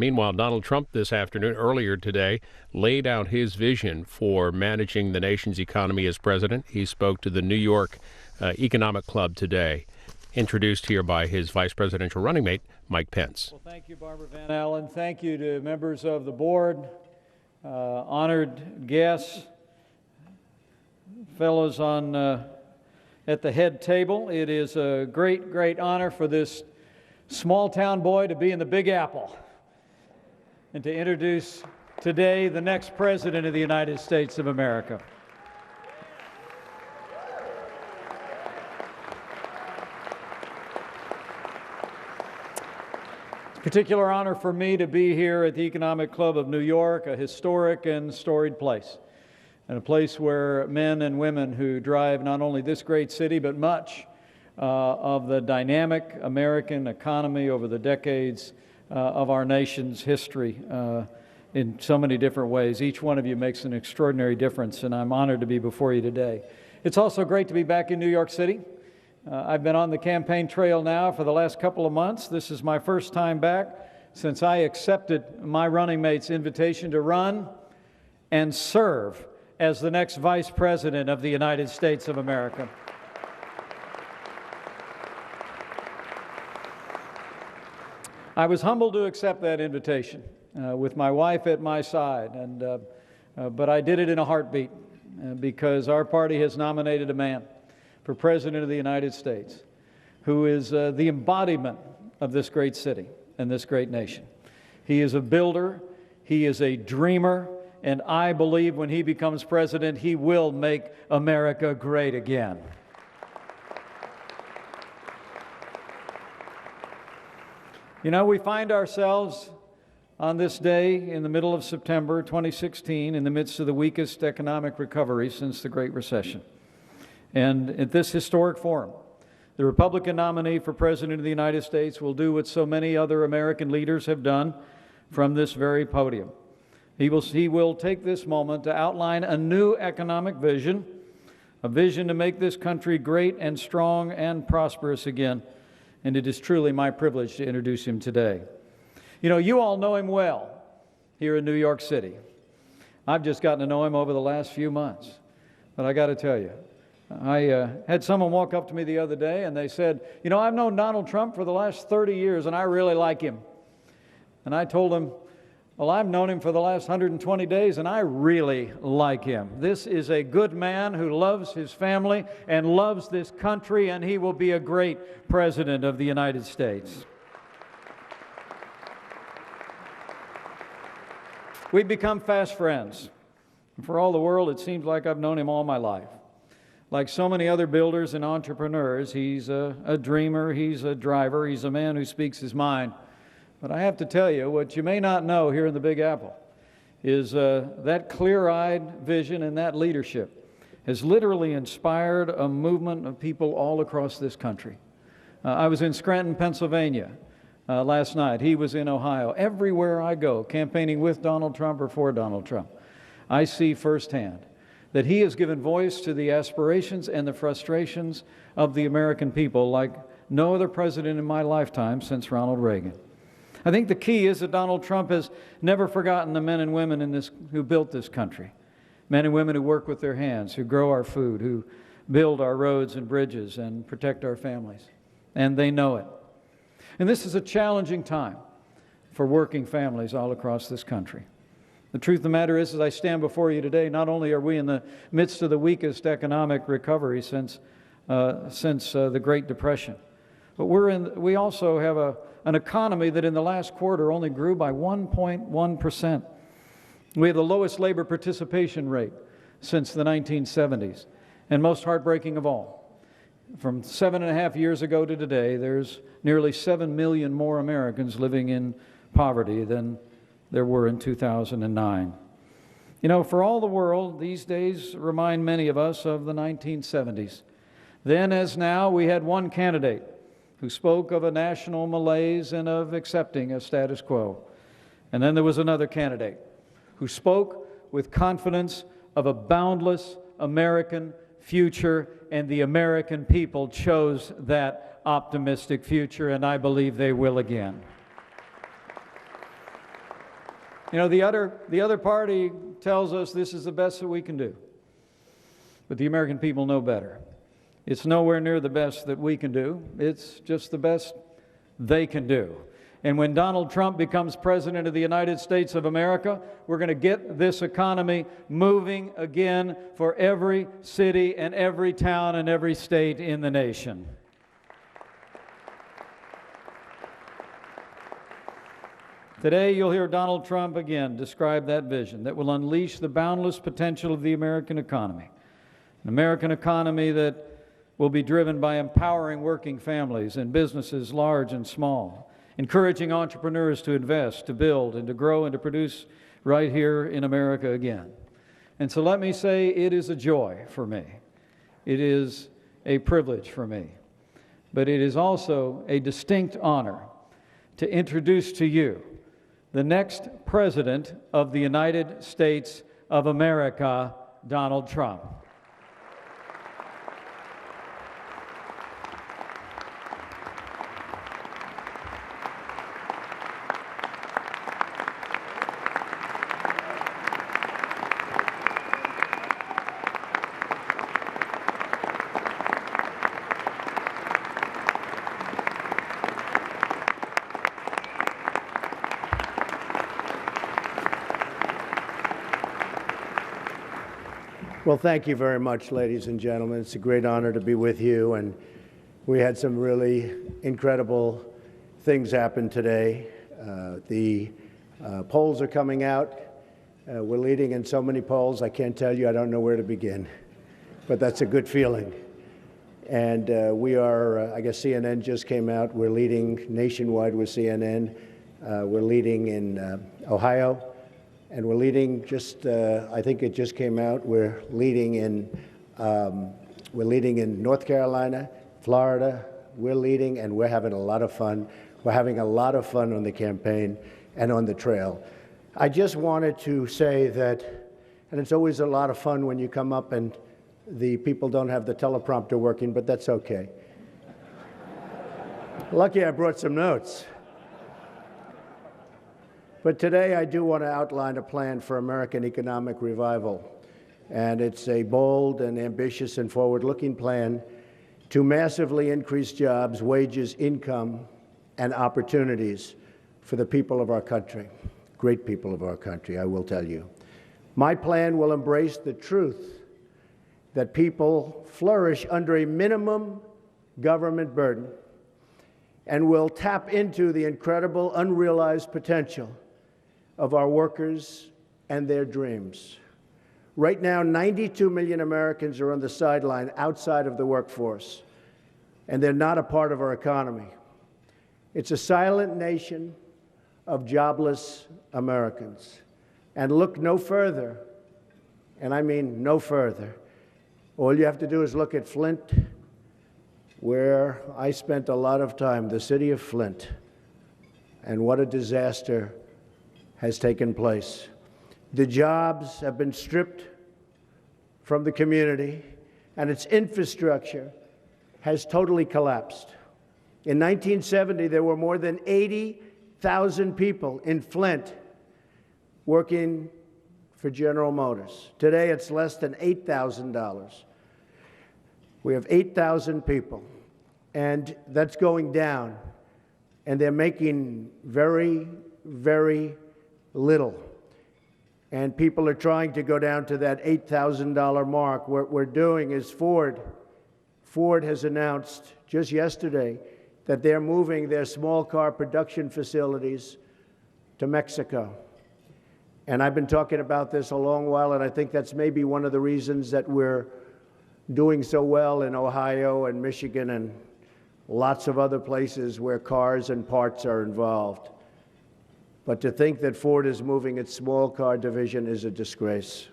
Meanwhile, Donald Trump this afternoon, earlier today, laid out his vision for managing the nation's economy as president. He spoke to the New York Economic Club today, introduced here by his vice presidential running mate, Mike Pence. Well, thank you, Barbara Van Allen. Thank you to members of the board, honored guests, fellows on at the head table. It is a great, great honor for this small town boy to be in the Big Apple and to introduce today the next President of the United States of America. It's a particular honor for me to be here at the Economic Club of New York, a historic and storied place, and a place where men and women who drive not only this great city, but much of the dynamic American economy over the decades of our nation's history in so many different ways. Each one of you makes an extraordinary difference, and I'm honored to be before you today. It's also great to be back in New York City. I've been on the campaign trail now for the last couple of months. This is my first time back since I accepted my running mate's invitation to run and serve as the next Vice President of the United States of America. I was humbled to accept that invitation with my wife at my side, but I did it in a heartbeat because our party has nominated a man for President of the United States who is the embodiment of this great city and this great nation. He is a builder, he is a dreamer, and I believe when he becomes president, he will make America great again. You know, we find ourselves on this day in the middle of September 2016 in the midst of the weakest economic recovery since the Great Recession. And at this historic forum, the Republican nominee for President of the United States will do what so many other American leaders have done from this very podium. He will take this moment to outline a new economic vision, a vision to make this country great and strong and prosperous again. And it is truly my privilege to introduce him today. You know, you all know him well here in New York City. I've just gotten to know him over the last few months. But I got to tell you, I had someone walk up to me the other day and they said, you know, I've known Donald Trump for the last 30 years and I really like him. And I told him, well, I've known him for the last 120 days, and I really like him. This is a good man who loves his family and loves this country, and he will be a great president of the United States. We've become fast friends. And for all the world, it seems like I've known him all my life. Like so many other builders and entrepreneurs, he's a dreamer, he's a driver, he's a man who speaks his mind. But I have to tell you, what you may not know here in the Big Apple is that clear-eyed vision and that leadership has literally inspired a movement of people all across this country. I was in Scranton, Pennsylvania last night. He was in Ohio. Everywhere I go, campaigning with Donald Trump or for Donald Trump, I see firsthand that he has given voice to the aspirations and the frustrations of the American people like no other president in my lifetime since Ronald Reagan. I think the key is that Donald Trump has never forgotten the men and women who built this country. Men and women who work with their hands, who grow our food, who build our roads and bridges and protect our families. And they know it. And this is a challenging time for working families all across this country. The truth of the matter is, as I stand before you today, not only are we in the midst of the weakest economic recovery since the Great Depression, but we also have an economy that in the last quarter only grew by 1.1%. We have the lowest labor participation rate since the 1970s. And most heartbreaking of all, from 7.5 years ago to today, there's nearly 7 million more Americans living in poverty than there were in 2009. You know, for all the world, these days remind many of us of the 1970s. Then, as now, we had one candidate who spoke of a national malaise and of accepting a status quo. And then there was another candidate who spoke with confidence of a boundless American future, and the American people chose that optimistic future, and I believe they will again. You know, the other party tells us this is the best that we can do. But the American people know better. It's nowhere near the best that we can do. It's just the best they can do. And when Donald Trump becomes President of the United States of America, we're going to get this economy moving again for every city and every town and every state in the nation. Today, you'll hear Donald Trump again describe that vision that will unleash the boundless potential of the American economy. An American economy that will be driven by empowering working families and businesses large and small, encouraging entrepreneurs to invest, to build, and to grow and to produce right here in America again. And so let me say, it is a joy for me. It is a privilege for me. But it is also a distinct honor to introduce to you the next President of the United States of America, Donald Trump. Well, thank you very much, ladies and gentlemen. It's a great honor to be with you, and we had some really incredible things happen today. The polls are coming out. We're leading in so many polls, I can't tell you, I don't know where to begin, but that's a good feeling. And we are, I guess CNN just came out, we're leading nationwide with CNN. We're leading in Ohio. And we're leading just, I think it just came out, we're leading in North Carolina, Florida, we're leading, and we're having a lot of fun. We're having a lot of fun on the campaign and on the trail. I just wanted to say that, and it's always a lot of fun when you come up and the people don't have the teleprompter working, but that's okay. Lucky I brought some notes. But today I do want to outline a plan for American economic revival. And it's a bold and ambitious and forward-looking plan to massively increase jobs, wages, income, and opportunities for the people of our country, great people of our country, I will tell you. My plan will embrace the truth that people flourish under a minimum government burden and will tap into the incredible unrealized potential of our workers and their dreams. Right now, 92 million Americans are on the sideline outside of the workforce, and they're not a part of our economy. It's a silent nation of jobless Americans. And look no further, and I mean no further. All you have to do is look at Flint, where I spent a lot of time, the city of Flint, and what a disaster has taken place. The jobs have been stripped from the community, and its infrastructure has totally collapsed. In 1970, there were more than 80,000 people in Flint working for General Motors. Today, it's less than $8,000. We have 8,000 people, and that's going down, and they're making very, very little. And people are trying to go down to that $8,000 mark. What we're doing is Ford has announced just yesterday that they're moving their small car production facilities to Mexico. And I've been talking about this a long while, and I think that's maybe one of the reasons that we're doing so well in Ohio and Michigan and lots of other places where cars and parts are involved. But to think that Ford is moving its small car division is a disgrace.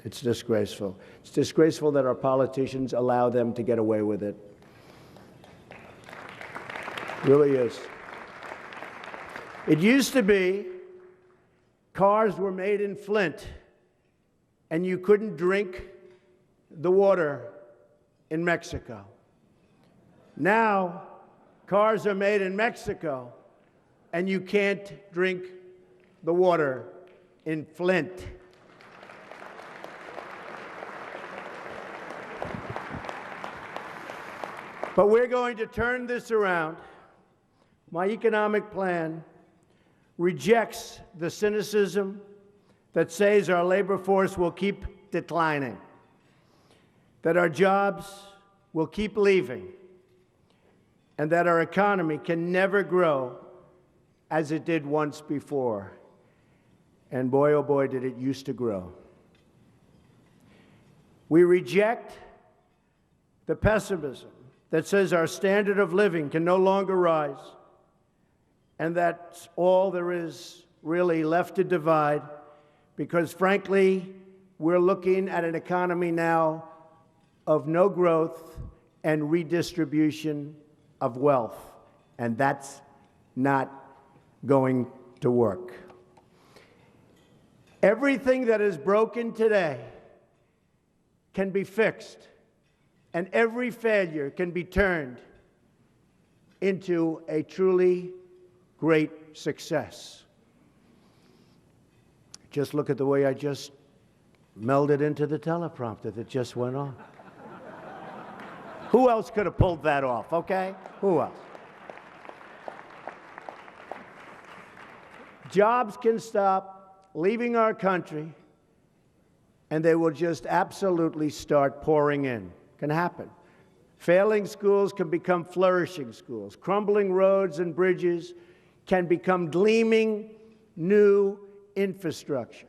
It's disgraceful. It's disgraceful that our politicians allow them to get away with it. It really is. It used to be cars were made in Flint, and you couldn't drink the water in Mexico. Now, cars are made in Mexico, and you can't drink the water in Flint. But we're going to turn this around. My economic plan rejects the cynicism that says our labor force will keep declining, that our jobs will keep leaving, and that our economy can never grow as it did once before. And boy, oh boy, did it used to grow. We reject the pessimism that says our standard of living can no longer rise, and that's all there is really left to divide, because frankly, we're looking at an economy now of no growth and redistribution of wealth, and that's not going to work. Everything that is broken today can be fixed, and every failure can be turned into a truly great success. Just look at the way I just melded into the teleprompter that just went on. Who else could have pulled that off, okay? Who else? Jobs can stop leaving our country, and they will just absolutely start pouring in. Can happen. Failing schools can become flourishing schools. Crumbling roads and bridges can become gleaming new infrastructure.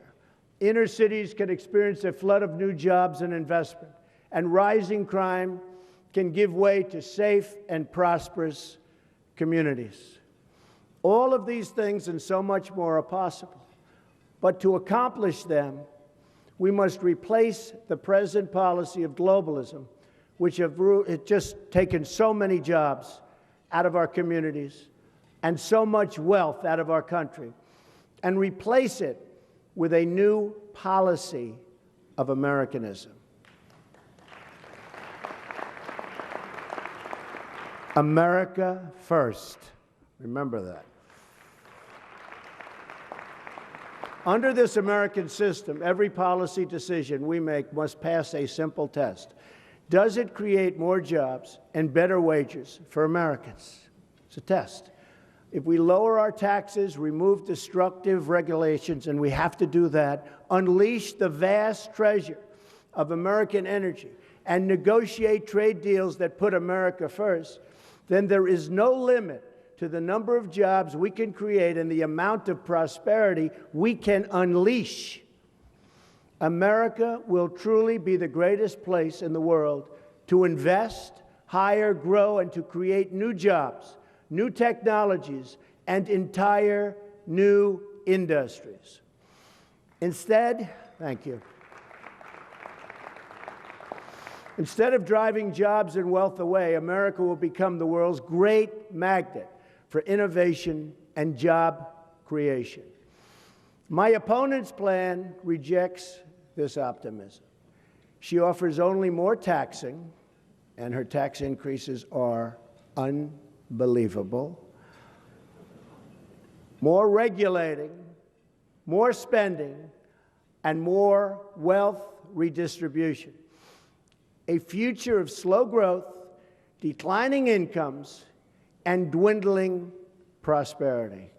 Inner cities can experience a flood of new jobs and investment, and rising crime can give way to safe and prosperous communities. All of these things and so much more are possible. But to accomplish them, we must replace the present policy of globalism, which have just taken so many jobs out of our communities and so much wealth out of our country, and replace it with a new policy of Americanism. America first. Remember that. Under this American system, every policy decision we make must pass a simple test. Does it create more jobs and better wages for Americans? It's a test. If we lower our taxes, remove destructive regulations, and we have to do that, unleash the vast treasure of American energy, and negotiate trade deals that put America first, then there is no limit to the number of jobs we can create and the amount of prosperity we can unleash. America will truly be the greatest place in the world to invest, hire, grow, and to create new jobs, new technologies, and entire new industries. Instead, thank you. Instead of driving jobs and wealth away, America will become the world's great magnet for innovation and job creation. My opponent's plan rejects this optimism. She offers only more taxing, and her tax increases are unbelievable, more regulating, more spending, and more wealth redistribution. A future of slow growth, declining incomes, and dwindling prosperity.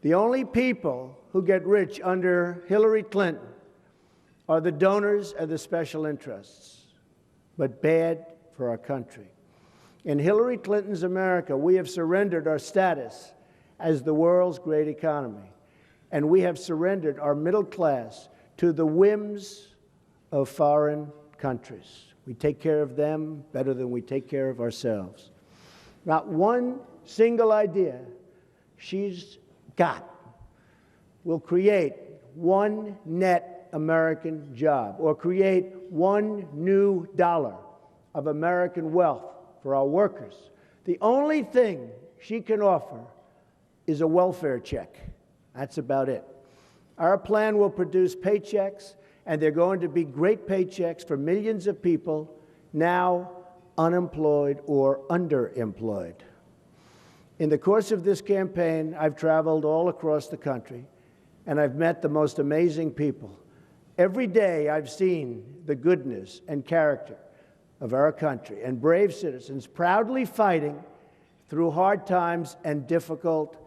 The only people who get rich under Hillary Clinton are the donors and the special interests, but bad for our country. In Hillary Clinton's America, we have surrendered our status as the world's great economy, and we have surrendered our middle class to the whims of foreign countries. We take care of them better than we take care of ourselves. Not one single idea she's got will create one net American job or create one new dollar of American wealth for our workers. The only thing she can offer is a welfare check. That's about it. Our plan will produce paychecks, and they're going to be great paychecks for millions of people now unemployed or underemployed. In the course of this campaign, I've traveled all across the country, and I've met the most amazing people. Every day I've seen the goodness and character of our country and brave citizens proudly fighting through hard times and difficult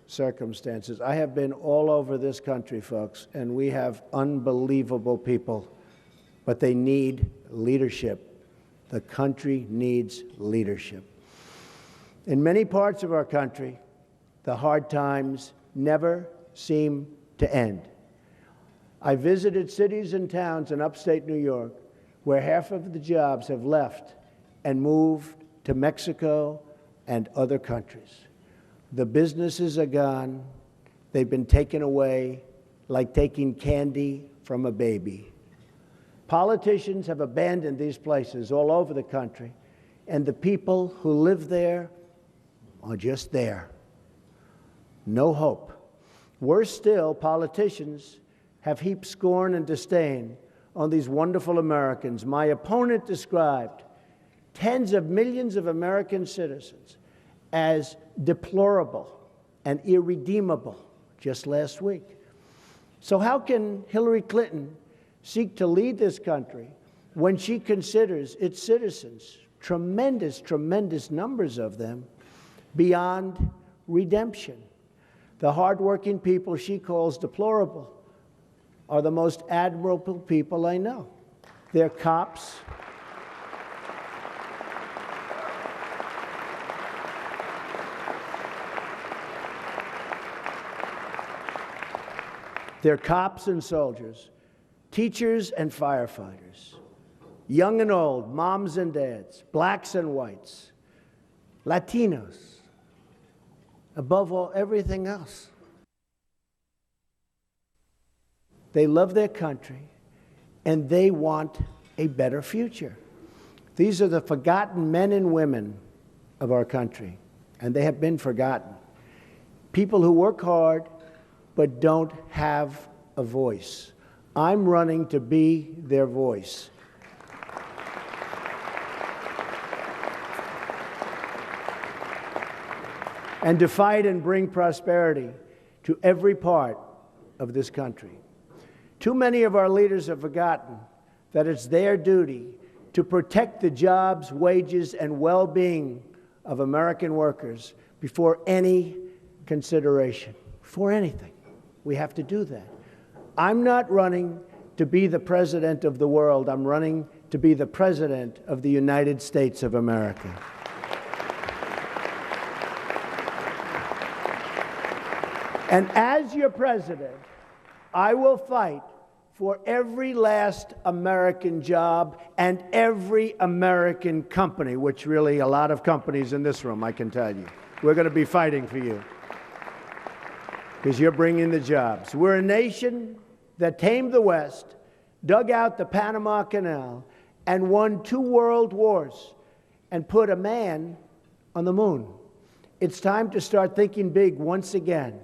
circumstances. I have been all over this country, folks, and we have unbelievable people, but they need leadership. The country needs leadership. In many parts of our country, the hard times never seem to end. I visited cities and towns in upstate New York where half of the jobs have left and moved to Mexico and other countries. The businesses are gone. They've been taken away like taking candy from a baby. Politicians have abandoned these places all over the country, and the people who live there are just there. No hope. Worse still, politicians have heaped scorn and disdain on these wonderful Americans. My opponent described tens of millions of American citizens as deplorable and irredeemable just last week. So how can Hillary Clinton seek to lead this country when she considers its citizens, tremendous, tremendous numbers of them, beyond redemption? The hardworking people she calls deplorable are the most admirable people I know. They're cops. They're cops and soldiers, teachers and firefighters, young and old, moms and dads, blacks and whites, Latinos, above all, everything else. They love their country, and they want a better future. These are the forgotten men and women of our country, and they have been forgotten. People who work hard but don't have a voice. I'm running to be their voice. And to fight and bring prosperity to every part of this country. Too many of our leaders have forgotten that it's their duty to protect the jobs, wages, and well-being of American workers before any consideration, before anything. We have to do that. I'm not running to be the president of the world. I'm running to be the president of the United States of America. And as your president, I will fight for every last American job and every American company, which really a lot of companies in this room, I can tell you. We're going to be fighting for you because you're bringing the jobs. We're a nation that tamed the West, dug out the Panama Canal, and won 2 world wars and put a man on the moon. It's time to start thinking big once again.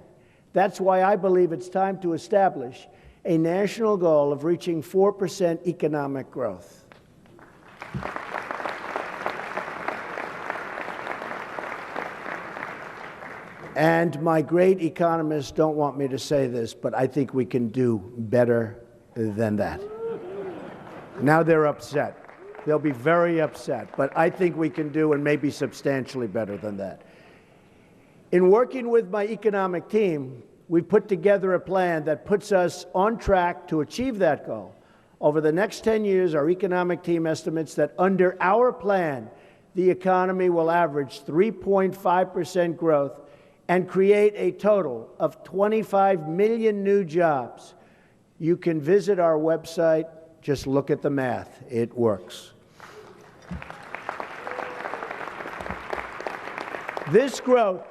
That's why I believe it's time to establish a national goal of reaching 4% economic growth. And my great economists don't want me to say this, but I think we can do better than that. Now they're upset. They'll be very upset, but I think we can do and maybe substantially better than that. In working with my economic team, we've put together a plan that puts us on track to achieve that goal. Over the next 10 years, our economic team estimates that under our plan, the economy will average 3.5% growth and create a total of 25 million new jobs. You can visit our website. Just look at the math. It works. This growth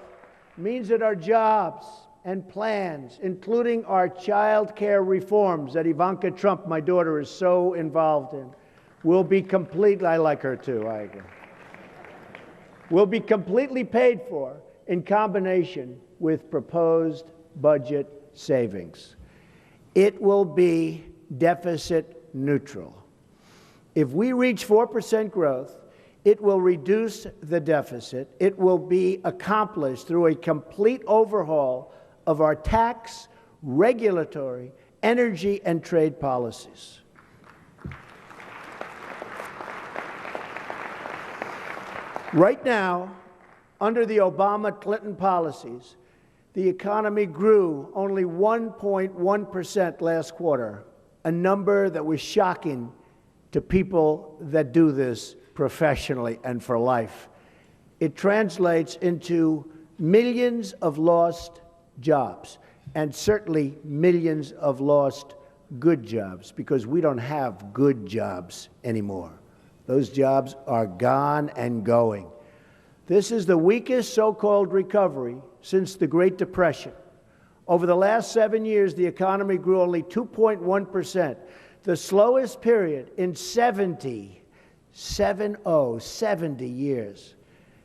means that our jobs and plans, including our child care reforms that Ivanka Trump, my daughter, is so involved in, will be completely, I like her too, I agree, will be completely paid for in combination with proposed budget savings. It will be deficit neutral. If we reach 4% growth, it will reduce the deficit. It will be accomplished through a complete overhaul of our tax, regulatory, energy, and trade policies. Right now, under the Obama-Clinton policies, the economy grew only 1.1% last quarter, a number that was shocking to people that do this professionally and for life. It translates into millions of lost jobs, and certainly millions of lost good jobs, because we don't have good jobs anymore. Those jobs are gone and going. This is the weakest so-called recovery since the Great Depression. Over the last 7 years, the economy grew only 2.1%, the slowest period in 70 years.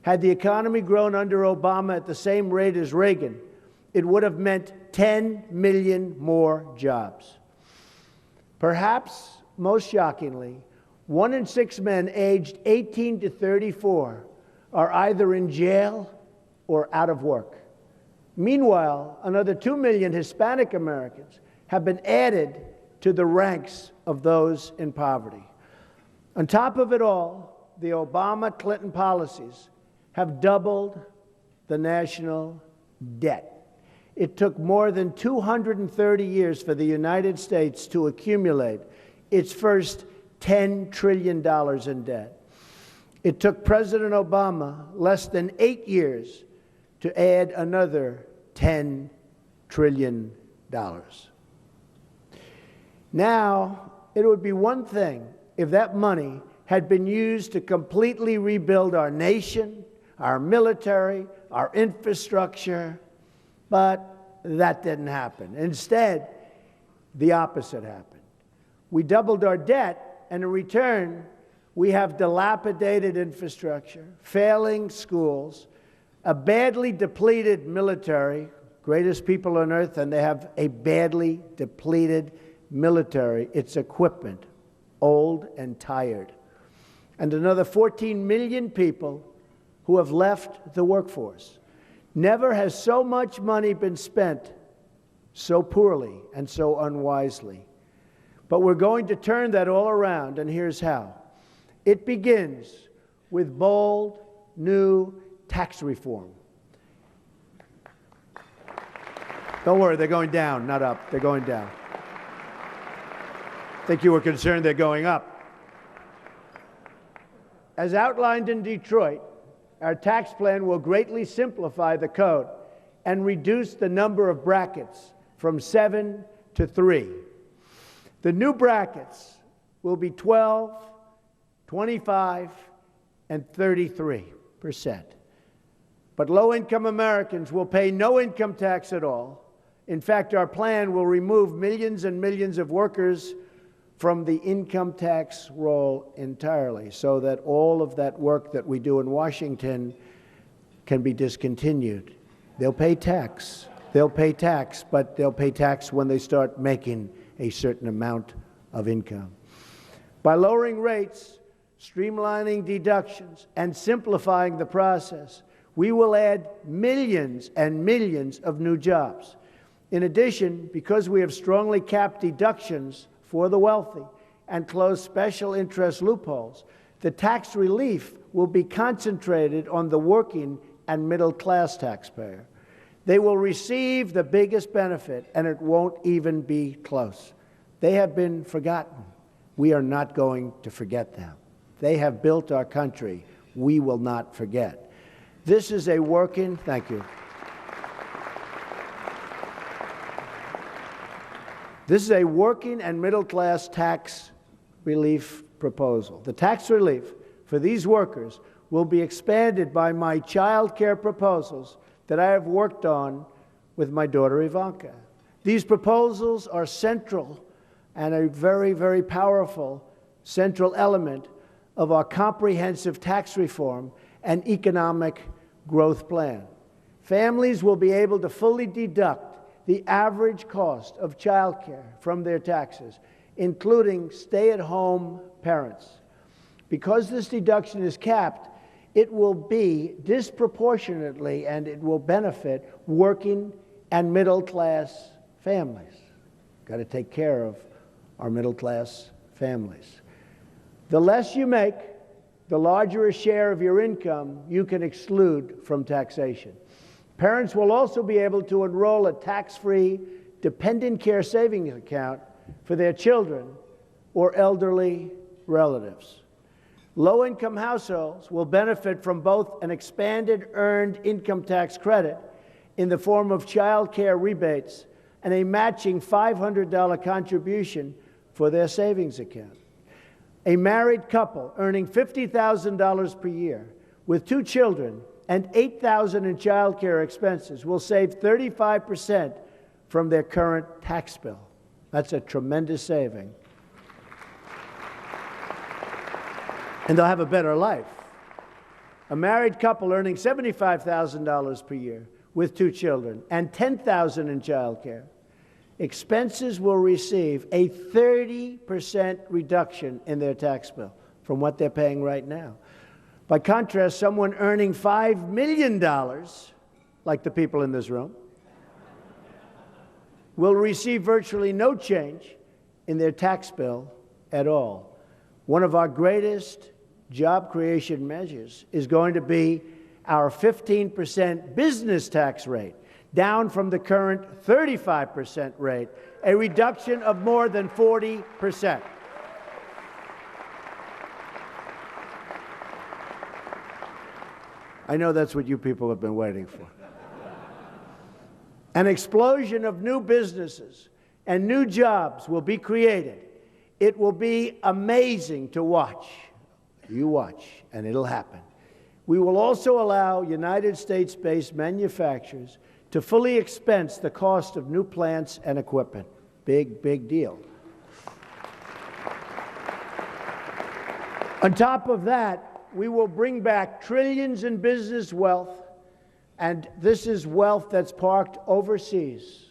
Had the economy grown under Obama at the same rate as Reagan, it would have meant 10 million more jobs. Perhaps most shockingly, 1 in 6 men aged 18 to 34 are either in jail or out of work. Meanwhile, another 2 million Hispanic Americans have been added to the ranks of those in poverty. On top of it all, the Obama-Clinton policies have doubled the national debt. It took more than 230 years for the United States to accumulate its first $10 trillion in debt. It took President Obama less than 8 years to add another $10 trillion. Now, it would be one thing if that money had been used to completely rebuild our nation, our military, our infrastructure, but that didn't happen. Instead, the opposite happened. We doubled our debt, and in return, we have dilapidated infrastructure, failing schools, a badly depleted military, greatest people on earth, and they have a badly depleted military, its equipment, old and tired, and another 14 million people who have left the workforce. Never has so much money been spent so poorly and so unwisely. But we're going to turn that all around, and here's how. It begins with bold, new tax reform. Don't worry, they're going down, not up. They're going down. I think you were concerned they're going up. As outlined in Detroit, our tax plan will greatly simplify the code and reduce the number of brackets from 7 to 3. The new brackets will be 12, 25, and 33%. But low-income Americans will pay no income tax at all. In fact, our plan will remove millions and millions of workers from the income tax roll entirely, so that all of that work that we do in Washington can be discontinued. They'll pay tax. They'll pay tax, but they'll pay tax when they start making a certain amount of income. By lowering rates, streamlining deductions, and simplifying the process, we will add millions and millions of new jobs. In addition, because we have strongly capped deductions for the wealthy and closed special interest loopholes, the tax relief will be concentrated on the working and middle-class taxpayer. They will receive the biggest benefit, and it won't even be close. They have been forgotten. We are not going to forget them. They have built our country. We will not forget. This is a working, thank you. This is a working and middle-class tax relief proposal. The tax relief for these workers will be expanded by my child care proposals that I have worked on with my daughter Ivanka. These proposals are central and a very, very powerful central element of our comprehensive tax reform and economic growth plan. Families will be able to fully deduct the average cost of child care from their taxes, including stay-at-home parents. Because this deduction is capped, it will be disproportionately, and it will benefit working and middle-class families. Got to take care of our middle-class families. The less you make, the larger a share of your income you can exclude from taxation. Parents will also be able to enroll a tax-free dependent care savings account for their children or elderly relatives. Low-income households will benefit from both an expanded earned income tax credit in the form of child care rebates and a matching $500 contribution for their savings account. A married couple earning $50,000 per year with 2 children and $8,000 in child care expenses will save 35% from their current tax bill. That's a tremendous saving. And they'll have a better life. A married couple earning $75,000 per year with 2 children and $10,000 in child care, expenses will receive a 30% reduction in their tax bill from what they're paying right now. By contrast, someone earning $5 million, like the people in this room, will receive virtually no change in their tax bill at all. One of our greatest job creation measures is going to be our 15% business tax rate, down from the current 35% rate, a reduction of more than 40%. I know that's what you people have been waiting for. An explosion of new businesses and new jobs will be created. It will be amazing to watch. You watch, and it'll happen. We will also allow United States-based manufacturers to fully expense the cost of new plants and equipment. Big, big deal. On top of that, we will bring back trillions in business wealth, and this is wealth that's parked overseas.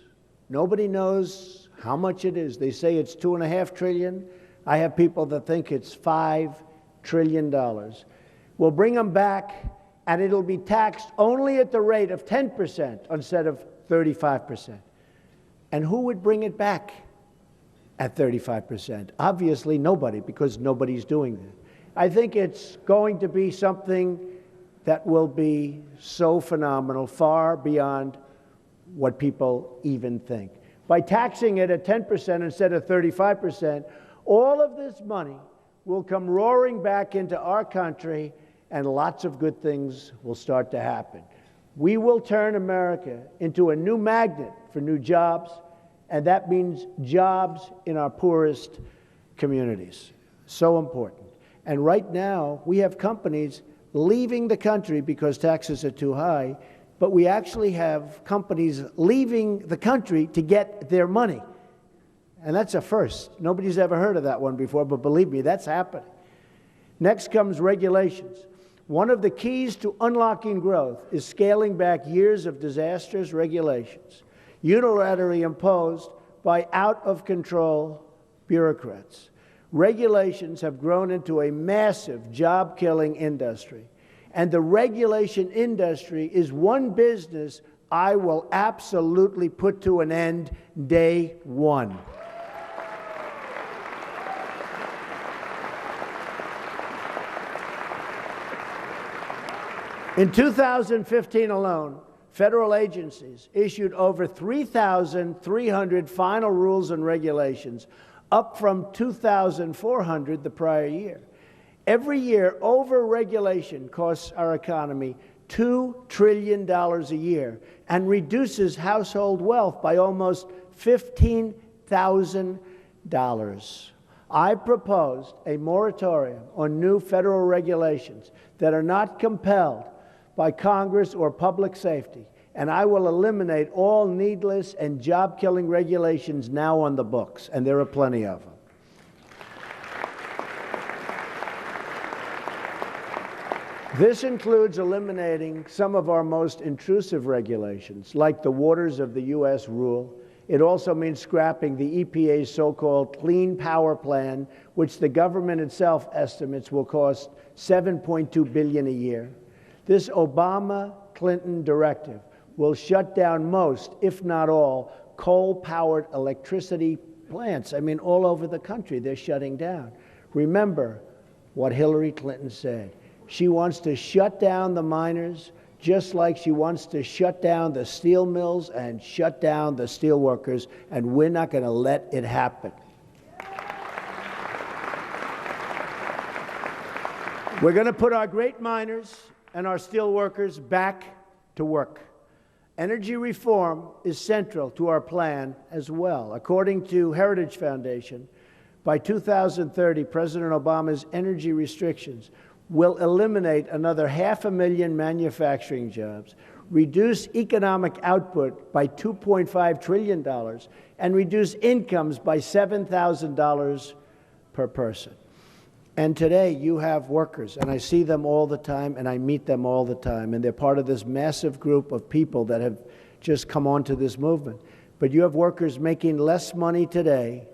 Nobody knows how much it is. They say it's $2.5 trillion. I have people that think it's $5 trillion. We'll bring them back, and it'll be taxed only at the rate of 10% instead of 35%. And who would bring it back at 35%? Obviously nobody, because nobody's doing that. I think it's going to be something that will be so phenomenal, far beyond what people even think. By taxing it at 10% instead of 35%, all of this money will come roaring back into our country, and lots of good things will start to happen. We will turn America into a new magnet for new jobs, and that means jobs in our poorest communities. So important. And right now, we have companies leaving the country because taxes are too high, but we actually have companies leaving the country to get their money. And that's a first. Nobody's ever heard of that one before, but believe me, that's happening. Next comes regulations. One of the keys to unlocking growth is scaling back years of disastrous regulations, unilaterally imposed by out-of-control bureaucrats. Regulations have grown into a massive job-killing industry, and the regulation industry is one business I will absolutely put to an end day one. In 2015 alone, federal agencies issued over 3,300 final rules and regulations, up from 2,400 the prior year. Every year, over-regulation costs our economy $2 trillion a year and reduces household wealth by almost $15,000. I proposed a moratorium on new federal regulations that are not compelled by Congress or public safety, and I will eliminate all needless and job-killing regulations now on the books, and there are plenty of them. This includes eliminating some of our most intrusive regulations, like the Waters of the U.S. rule. It also means scrapping the EPA's so-called Clean Power Plan, which the government itself estimates will cost $7.2 billion a year. This Obama-Clinton directive will shut down most, if not all, coal-powered electricity plants. I mean, all over the country, they're shutting down. Remember what Hillary Clinton said. She wants to shut down the miners just like she wants to shut down the steel mills and shut down the steel workers, and we're not going to let it happen. We're going to put our great miners and our steel workers back to work. Energy reform is central to our plan as well. According to Heritage Foundation, by 2030, President Obama's energy restrictions will eliminate another 500,000 manufacturing jobs, reduce economic output by $2.5 trillion, and reduce incomes by $7,000 per person. And today you have workers, and I see them all the time, and I meet them all the time, and they're part of this massive group of people that have just come onto this movement. But you have workers making less money today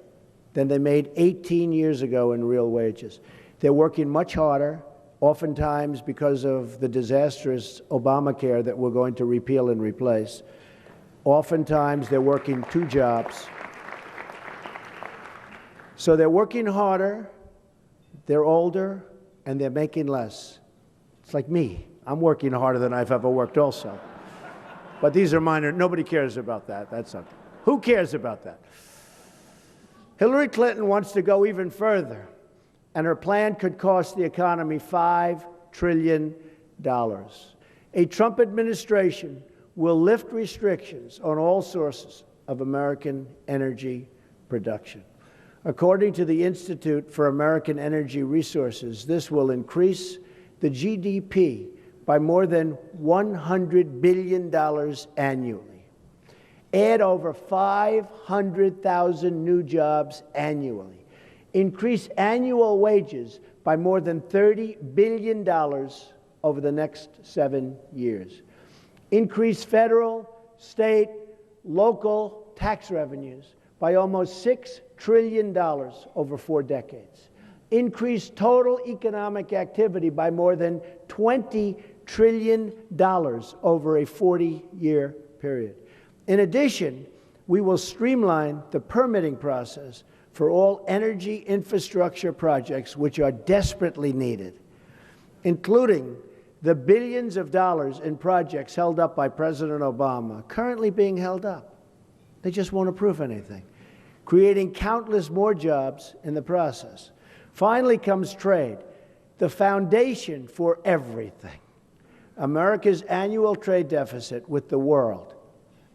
than they made 18 years ago in real wages. They're working much harder, oftentimes because of the disastrous Obamacare that we're going to repeal and replace. Oftentimes they're working 2 jobs. So they're working harder, they're older, and they're making less. It's like me. I'm working harder than I've ever worked also. But these are minor. Nobody cares about that. That's something. Who cares about that? Hillary Clinton wants to go even further, and her plan could cost the economy $5 trillion. A Trump administration will lift restrictions on all sources of American energy production. According to the Institute for American Energy Resources, this will increase the GDP by more than $100 billion annually, add over 500,000 new jobs annually, increase annual wages by more than $30 billion over the next 7 years, increase federal, state, local tax revenues by almost $6 trillion over 4 decades, increase total economic activity by more than $20 trillion over a 40-year period. In addition, we will streamline the permitting process for all energy infrastructure projects which are desperately needed, including the billions of dollars in projects held up by President Obama, currently being held up. They just won't approve anything, creating countless more jobs in the process. Finally comes trade, the foundation for everything. America's annual trade deficit with the world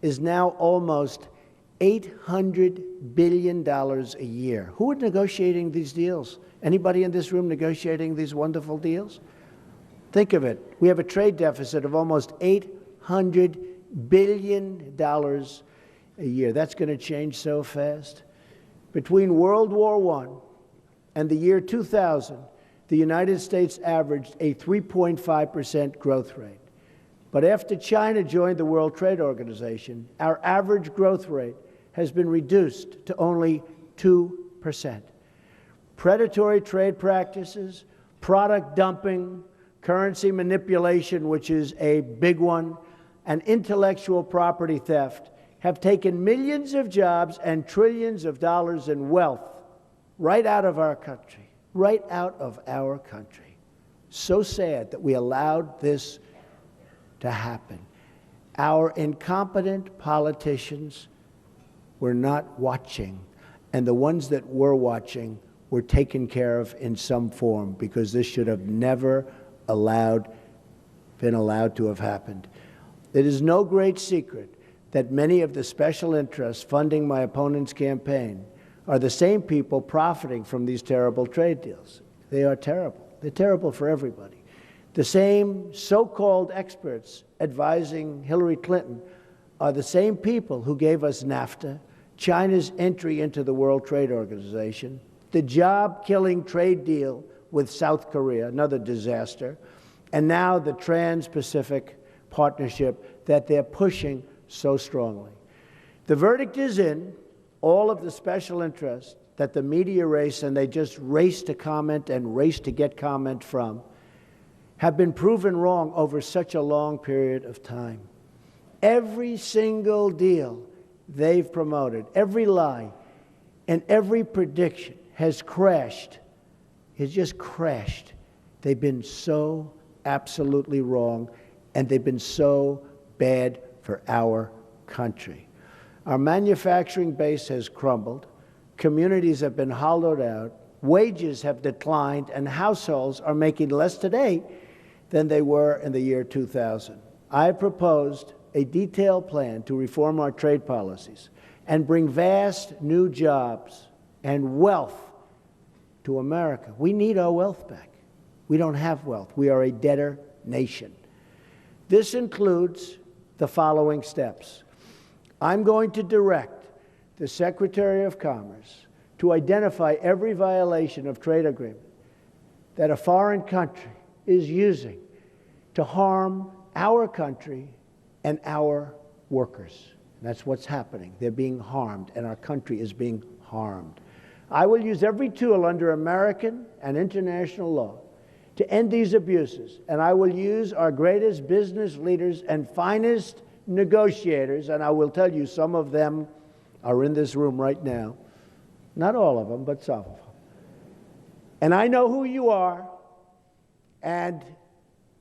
is now almost $800 billion a year. Who are negotiating these deals? Anybody in this room negotiating these wonderful deals? Think of it. We have a trade deficit of almost $800 billion a year. That's going to change so fast. Between World War I and the year 2000, the United States averaged a 3.5% growth rate. But after China joined the World Trade Organization, our average growth rate has been reduced to only 2%. Predatory trade practices, product dumping, currency manipulation, which is a big one, and intellectual property theft have taken millions of jobs and trillions of dollars in wealth right out of our country, right out of our country. So sad that we allowed this to happen. Our incompetent politicians were not watching, and the ones that were watching were taken care of in some form, because this should have never been allowed to have happened. It is no great secret that many of the special interests funding my opponent's campaign are the same people profiting from these terrible trade deals. They are terrible. They're terrible for everybody. The same so-called experts advising Hillary Clinton are the same people who gave us NAFTA, China's entry into the World Trade Organization, the job-killing trade deal with South Korea, another disaster, and now the Trans-Pacific Partnership that they're pushing so strongly. The verdict is in. All of the special interests that the media race, and they just race to comment and race to get comment from, have been proven wrong over such a long period of time. Every single deal they've promoted, every lie, and every prediction has crashed. It's just crashed. They've been so absolutely wrong, and they've been so bad for our country. Our manufacturing base has crumbled, communities have been hollowed out, wages have declined, and households are making less today than they were in the year 2000. I proposed a detailed plan to reform our trade policies and bring vast new jobs and wealth to America. We need our wealth back. We don't have wealth. We are a debtor nation. This includes the following steps. I'm going to direct the Secretary of Commerce to identify every violation of trade agreement that a foreign country is using to harm our country and our workers. And that's what's happening. They're being harmed, and our country is being harmed. I will use every tool under American and international law to end these abuses, and I will use our greatest business leaders and finest negotiators, and I will tell you some of them are in this room right now. Not all of them, but some of them. And I know who you are, and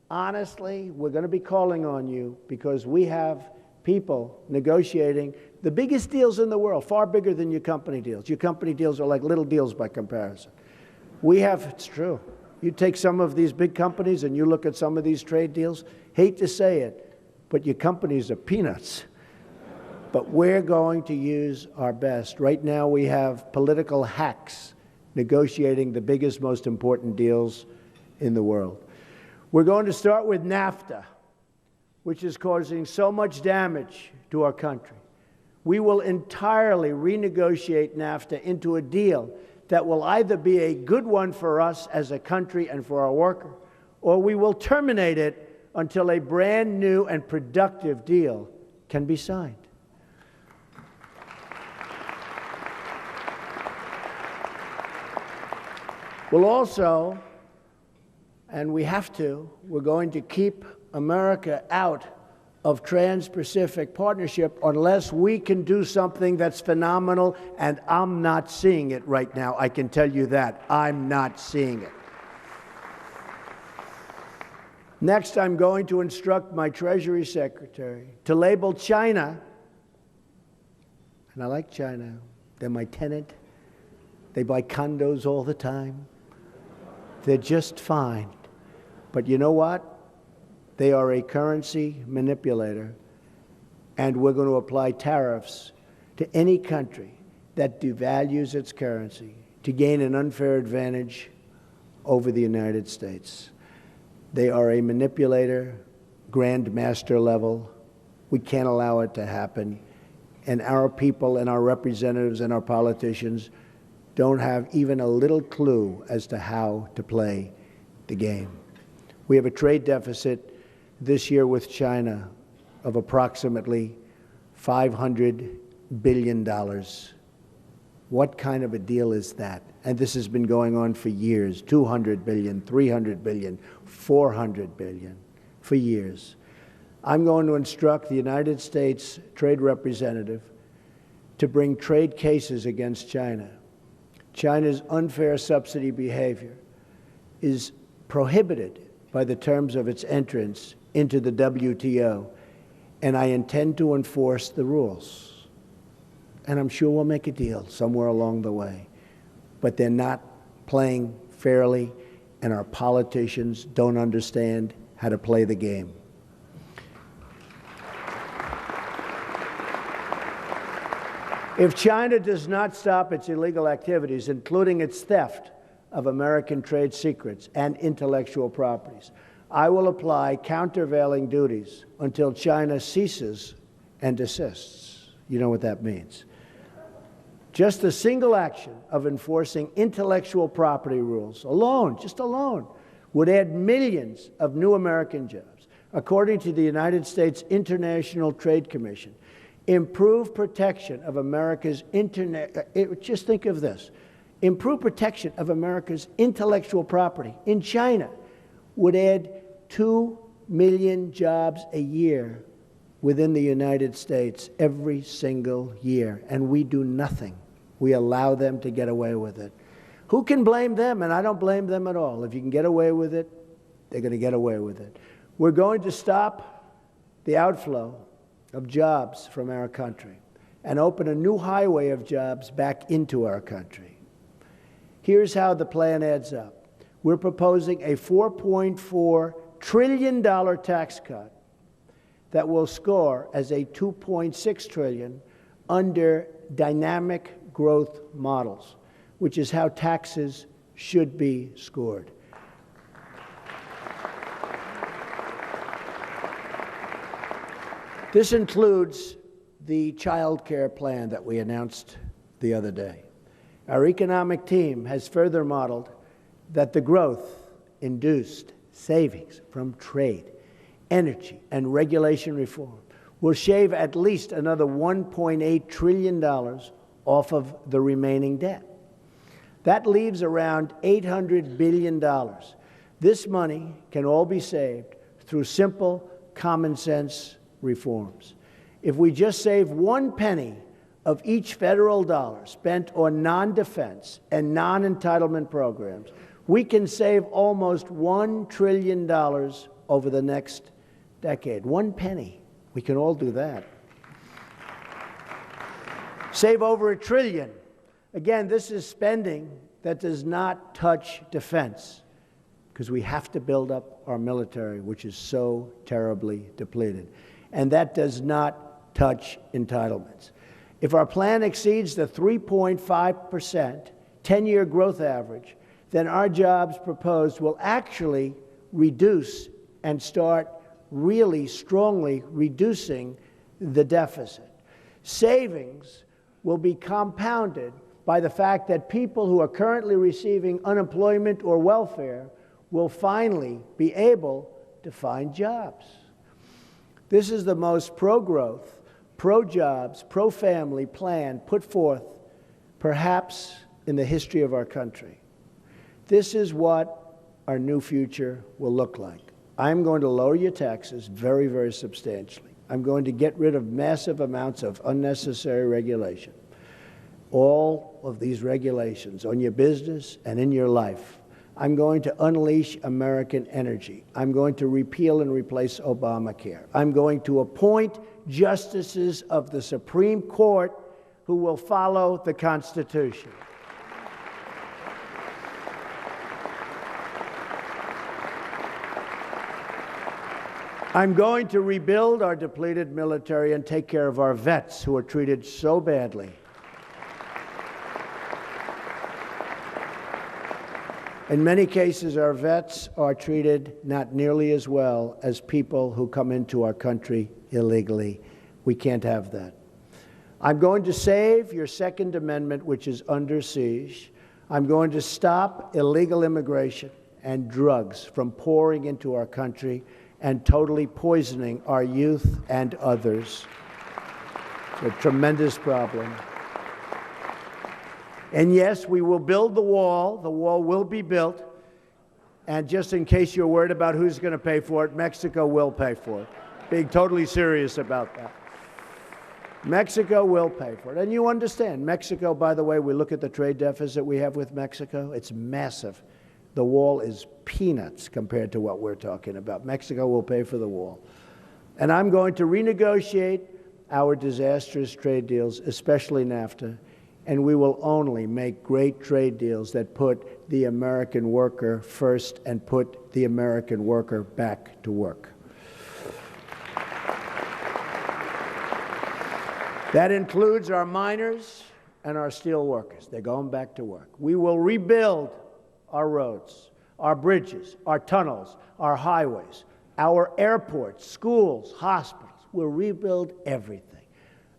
honestly, we're going to be calling on you because we have people negotiating the biggest deals in the world, far bigger than your company deals. Your company deals are like little deals by comparison. We have, it's true. You take some of these big companies and you look at some of these trade deals, hate to say it, but your companies are peanuts. But we're going to use our best. Right now we have political hacks negotiating the biggest, most important deals in the world. We're going to start with NAFTA, which is causing so much damage to our country. We will entirely renegotiate NAFTA into a deal that will either be a good one for us as a country and for our worker, or we will terminate it until a brand new and productive deal can be signed. We'll also, and we have to, we're going to keep America out of Trans-Pacific Partnership unless we can do something that's phenomenal, and I'm not seeing it right now. I can tell you that. I'm not seeing it. Next, I'm going to instruct my Treasury Secretary to label China, and I like China. They're my tenant. They buy condos all the time. They're just fine. But you know what? They are a currency manipulator, and we're going to apply tariffs to any country that devalues its currency to gain an unfair advantage over the United States. They are a manipulator, grandmaster level. We can't allow it to happen. And our people and our representatives and our politicians don't have even a little clue as to how to play the game. We have a trade deficit this year with China of approximately $500 billion. What kind of a deal is that? And this has been going on for years, 200 billion, 300 billion, 400 billion, for years. I'm going to instruct the United States Trade Representative to bring trade cases against China. China's unfair subsidy behavior is prohibited by the terms of its entrance into the WTO, and I intend to enforce the rules. And I'm sure we'll make a deal somewhere along the way. But they're not playing fairly, and our politicians don't understand how to play the game. If China does not stop its illegal activities, including its theft of American trade secrets and intellectual properties, I will apply countervailing duties until China ceases and desists. You know what that means. Just the single action of enforcing intellectual property rules alone, just alone, would add millions of new American jobs. According to the United States International Trade Commission, improved protection of America's just think of this. Improved protection of America's intellectual property in China would add 2 million jobs a year within the United States every single year, and we do nothing. We allow them to get away with it. Who can blame them? And I don't blame them at all. If you can get away with it, they're going to get away with it. We're going to stop the outflow of jobs from our country and open a new highway of jobs back into our country. Here's how the plan adds up. We're proposing a $4.4 trillion tax cut that will score as a $2.6 trillion under dynamic growth models, which is how taxes should be scored. This includes the child care plan that we announced the other day. Our economic team has further modeled that the growth-induced savings from trade, energy, and regulation reform will shave at least another $1.8 trillion off of the remaining debt. That leaves around $800 billion. This money can all be saved through simple, common-sense reforms. If we just save 1 penny of each federal dollar spent on non-defense and non-entitlement programs, we can save almost $1 trillion over the next decade. 1 penny. We can all do that. Save over $1 trillion. Again, this is spending that does not touch defense, because we have to build up our military, which is so terribly depleted. And that does not touch entitlements. If our plan exceeds the 3.5% 10-year growth average, then our jobs proposed will actually reduce and start really strongly reducing the deficit. Savings will be compounded by the fact that people who are currently receiving unemployment or welfare will finally be able to find jobs. This is the most pro-growth, pro-jobs, pro-family plan put forth, perhaps in the history of our country. This is what our new future will look like. I'm going to lower your taxes very, very substantially. I'm going to get rid of massive amounts of unnecessary regulation. All of these regulations on your business and in your life. I'm going to unleash American energy. I'm going to repeal and replace Obamacare. I'm going to appoint justices of the Supreme Court who will follow the Constitution. I'm going to rebuild our depleted military and take care of our vets who are treated so badly. In many cases, our vets are treated not nearly as well as people who come into our country illegally. We can't have that. I'm going to save your Second Amendment, which is under siege. I'm going to stop illegal immigration and drugs from pouring into our country and totally poisoning our youth and others. It's a tremendous problem. And yes, we will build the wall. The wall will be built. And just in case you're worried about who's going to pay for it, Mexico will pay for it. Being totally serious about that. Mexico will pay for it. And you understand, Mexico, by the way, we look at the trade deficit we have with Mexico. It's massive. The wall is peanuts compared to what we're talking about. Mexico will pay for the wall. And I'm going to renegotiate our disastrous trade deals, especially NAFTA. And we will only make great trade deals that put the American worker first and put the American worker back to work. That includes our miners and our steel workers. They're going back to work. We will rebuild our roads, our bridges, our tunnels, our highways, our airports, schools, hospitals. We'll rebuild everything.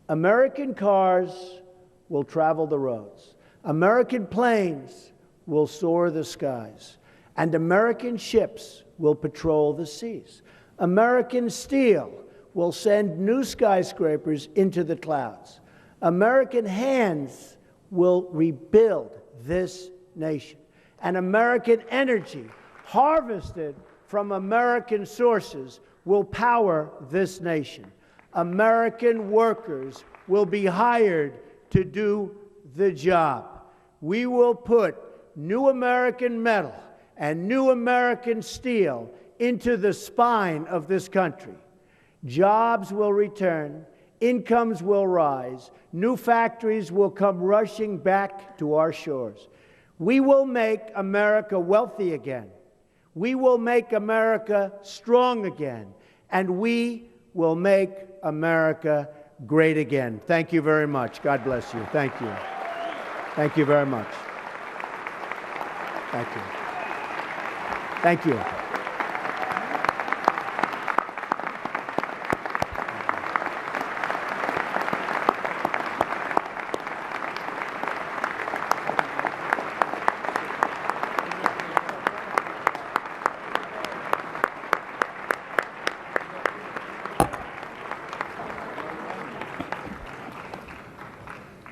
American cars will travel the roads. American planes will soar the skies. And American ships will patrol the seas. American steel will send new skyscrapers into the clouds. American hands will rebuild this nation. And American energy, harvested from American sources, will power this nation. American workers will be hired to do the job. We will put new American metal and new American steel into the spine of this country. Jobs will return, incomes will rise, new factories will come rushing back to our shores. We will make America wealthy again. We will make America strong again. And we will make America great again. Thank you very much. God bless you. Thank you. Thank you very much. Thank you. Thank you.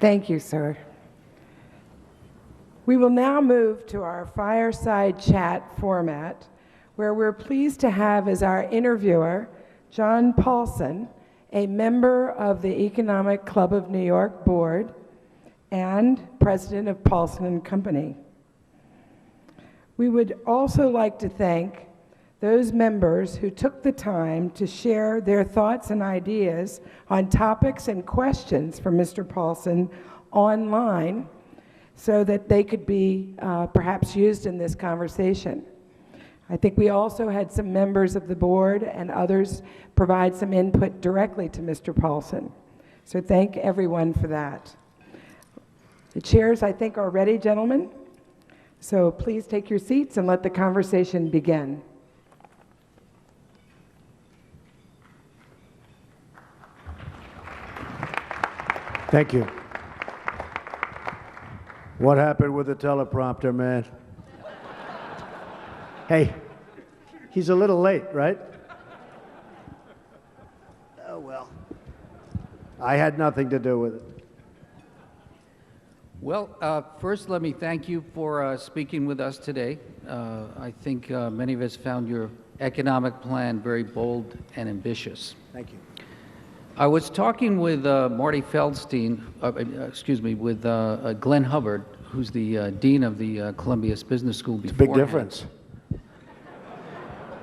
Thank you, sir. We will now move to our fireside chat format, where we're pleased to have as our interviewer John Paulson, a member of the Economic Club of New York Board and president of Paulson & Company. We would also like to thank those members who took the time to share their thoughts and ideas on topics and questions for Mr. Paulson online so that they could be perhaps used in this conversation. I think we also had some members of the board and others provide some input directly to Mr. Paulson. So thank everyone for that. The chairs, I think, are ready, gentlemen. So please take your seats and let the conversation begin. Thank you. What happened with the teleprompter, man? Hey, he's a little late, right? Oh, well. I had nothing to do with it. Well, first let me thank you for speaking with us today. I think many of us found your economic plan very bold and ambitious. Thank you. I was talking with Marty Feldstein, with Glenn Hubbard, who's the dean of the Columbia Business School beforehand. It's a big difference.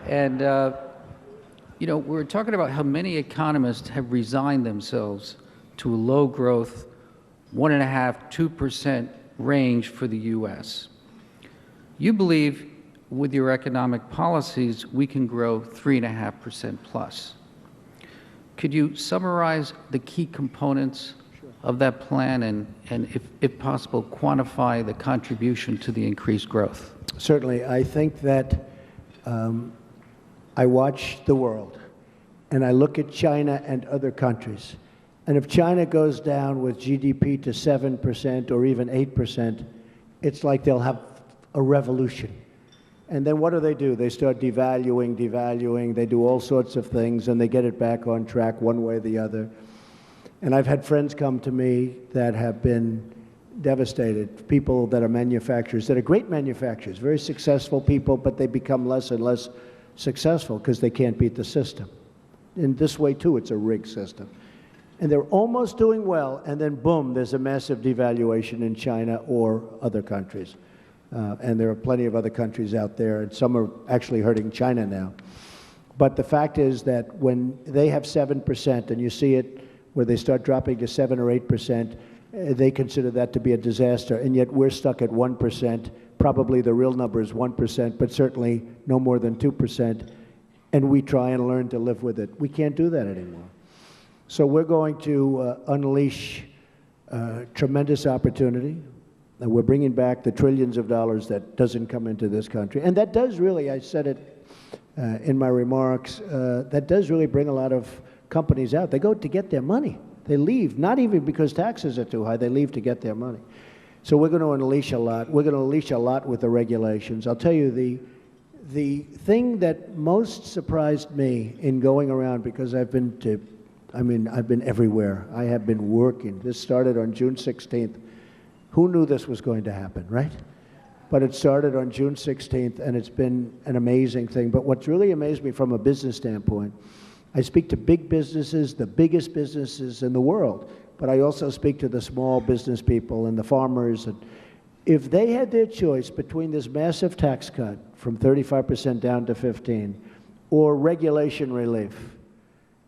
And, you know, we're talking about how many economists have resigned themselves to a low growth, 1.5%, 2% range for the U.S. You believe with your economic policies, we can grow 3.5% plus. Could you summarize the key components of that plan and if possible, quantify the contribution to the increased growth? Certainly. I think that I watch the world, and I look at China and other countries. And if China goes down with GDP to 7% or even 8%, it's like they'll have a revolution. And then what do? They start devaluing, they do all sorts of things, and they get it back on track one way or the other. And I've had friends come to me that have been devastated, people that are manufacturers, that are great manufacturers, very successful people, but they become less and less successful because they can't beat the system. In this way, too, it's a rigged system. And they're almost doing well, and then boom, there's a massive devaluation in China or other countries. And there are plenty of other countries out there, and some are actually hurting China now. But the fact is that when they have 7%, and you see it where they start dropping to 7 or 8%, they consider that to be a disaster, and yet we're stuck at 1%. Probably the real number is 1%, but certainly no more than 2%, and we try and learn to live with it. We can't do that anymore. So we're going to unleash tremendous opportunity. And we're bringing back the trillions of dollars that doesn't come into this country. And that does really, I said it in my remarks, that does really bring a lot of companies out. They go to get their money. They leave, not even because taxes are too high. They leave to get their money. So we're going to unleash a lot. We're going to unleash a lot with the regulations. I'll tell you, the thing that most surprised me in going around, because I've been everywhere. I have been working. This started on June 16th. Who knew this was going to happen, right? But it started on June 16th, and it's been an amazing thing. But what's really amazed me from a business standpoint, I speak to big businesses, the biggest businesses in the world, but I also speak to the small business people and the farmers. And if they had their choice between this massive tax cut from 35% down to 15 or regulation relief,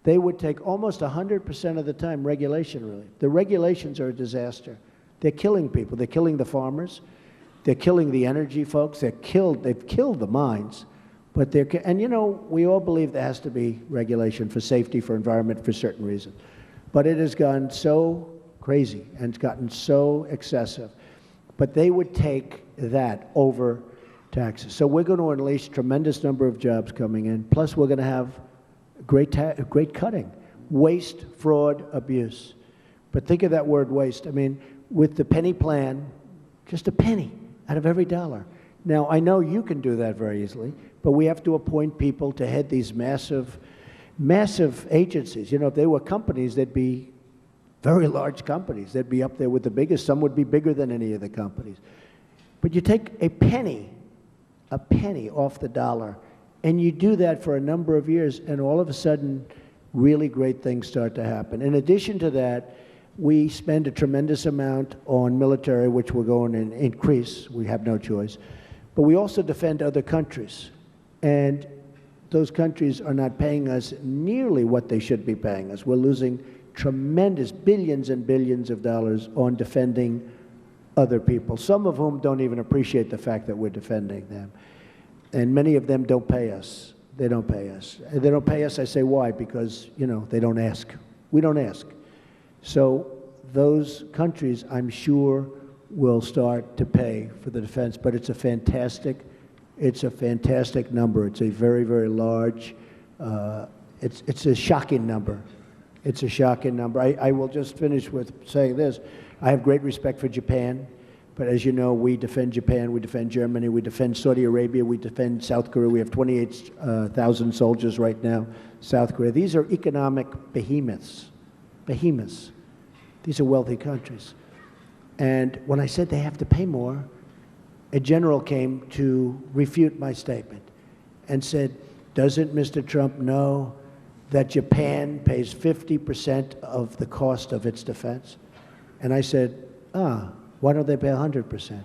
they would take almost 100% of the time regulation relief. The regulations are a disaster. They're killing people. They're killing the farmers. They're killing the energy folks. They've killed the mines. But and you know, we all believe there has to be regulation for safety, for environment, for certain reasons. But it has gone so crazy and it's gotten so excessive. But they would take that over taxes. So we're going to unleash a tremendous number of jobs coming in. Plus, we're going to have great cutting, waste, fraud, abuse. But think of that word waste. I mean, with the penny plan, just a penny out of every dollar. Now, I know you can do that very easily, but we have to appoint people to head these massive agencies. You know, if they were companies, they'd be very large companies. They'd be up there with the biggest. Some would be bigger than any of the companies. But you take a penny off the dollar, and you do that for a number of years, and all of a sudden, really great things start to happen. In addition to that, we spend a tremendous amount on military, which we're going to increase. We have no choice. But we also defend other countries. And those countries are not paying us nearly what they should be paying us. We're losing tremendous billions and billions of dollars on defending other people, some of whom don't even appreciate the fact that we're defending them. And many of them don't pay us. They don't pay us. And they don't pay us, I say, why? Because, you know, they don't ask. We don't ask. So those countries, I'm sure, will start to pay for the defense, but it's a fantastic number. It's a very, very large, it's a shocking number. It's a shocking number. I will just finish with saying this. I have great respect for Japan, but as you know, we defend Japan, we defend Germany, we defend Saudi Arabia, we defend South Korea. We have 28,000 soldiers right now, South Korea. These are economic behemoths. Behemoths. These are wealthy countries. And when I said they have to pay more, a general came to refute my statement and said, doesn't Mr. Trump know that Japan pays 50% of the cost of its defense? And I said, why don't they pay 100%?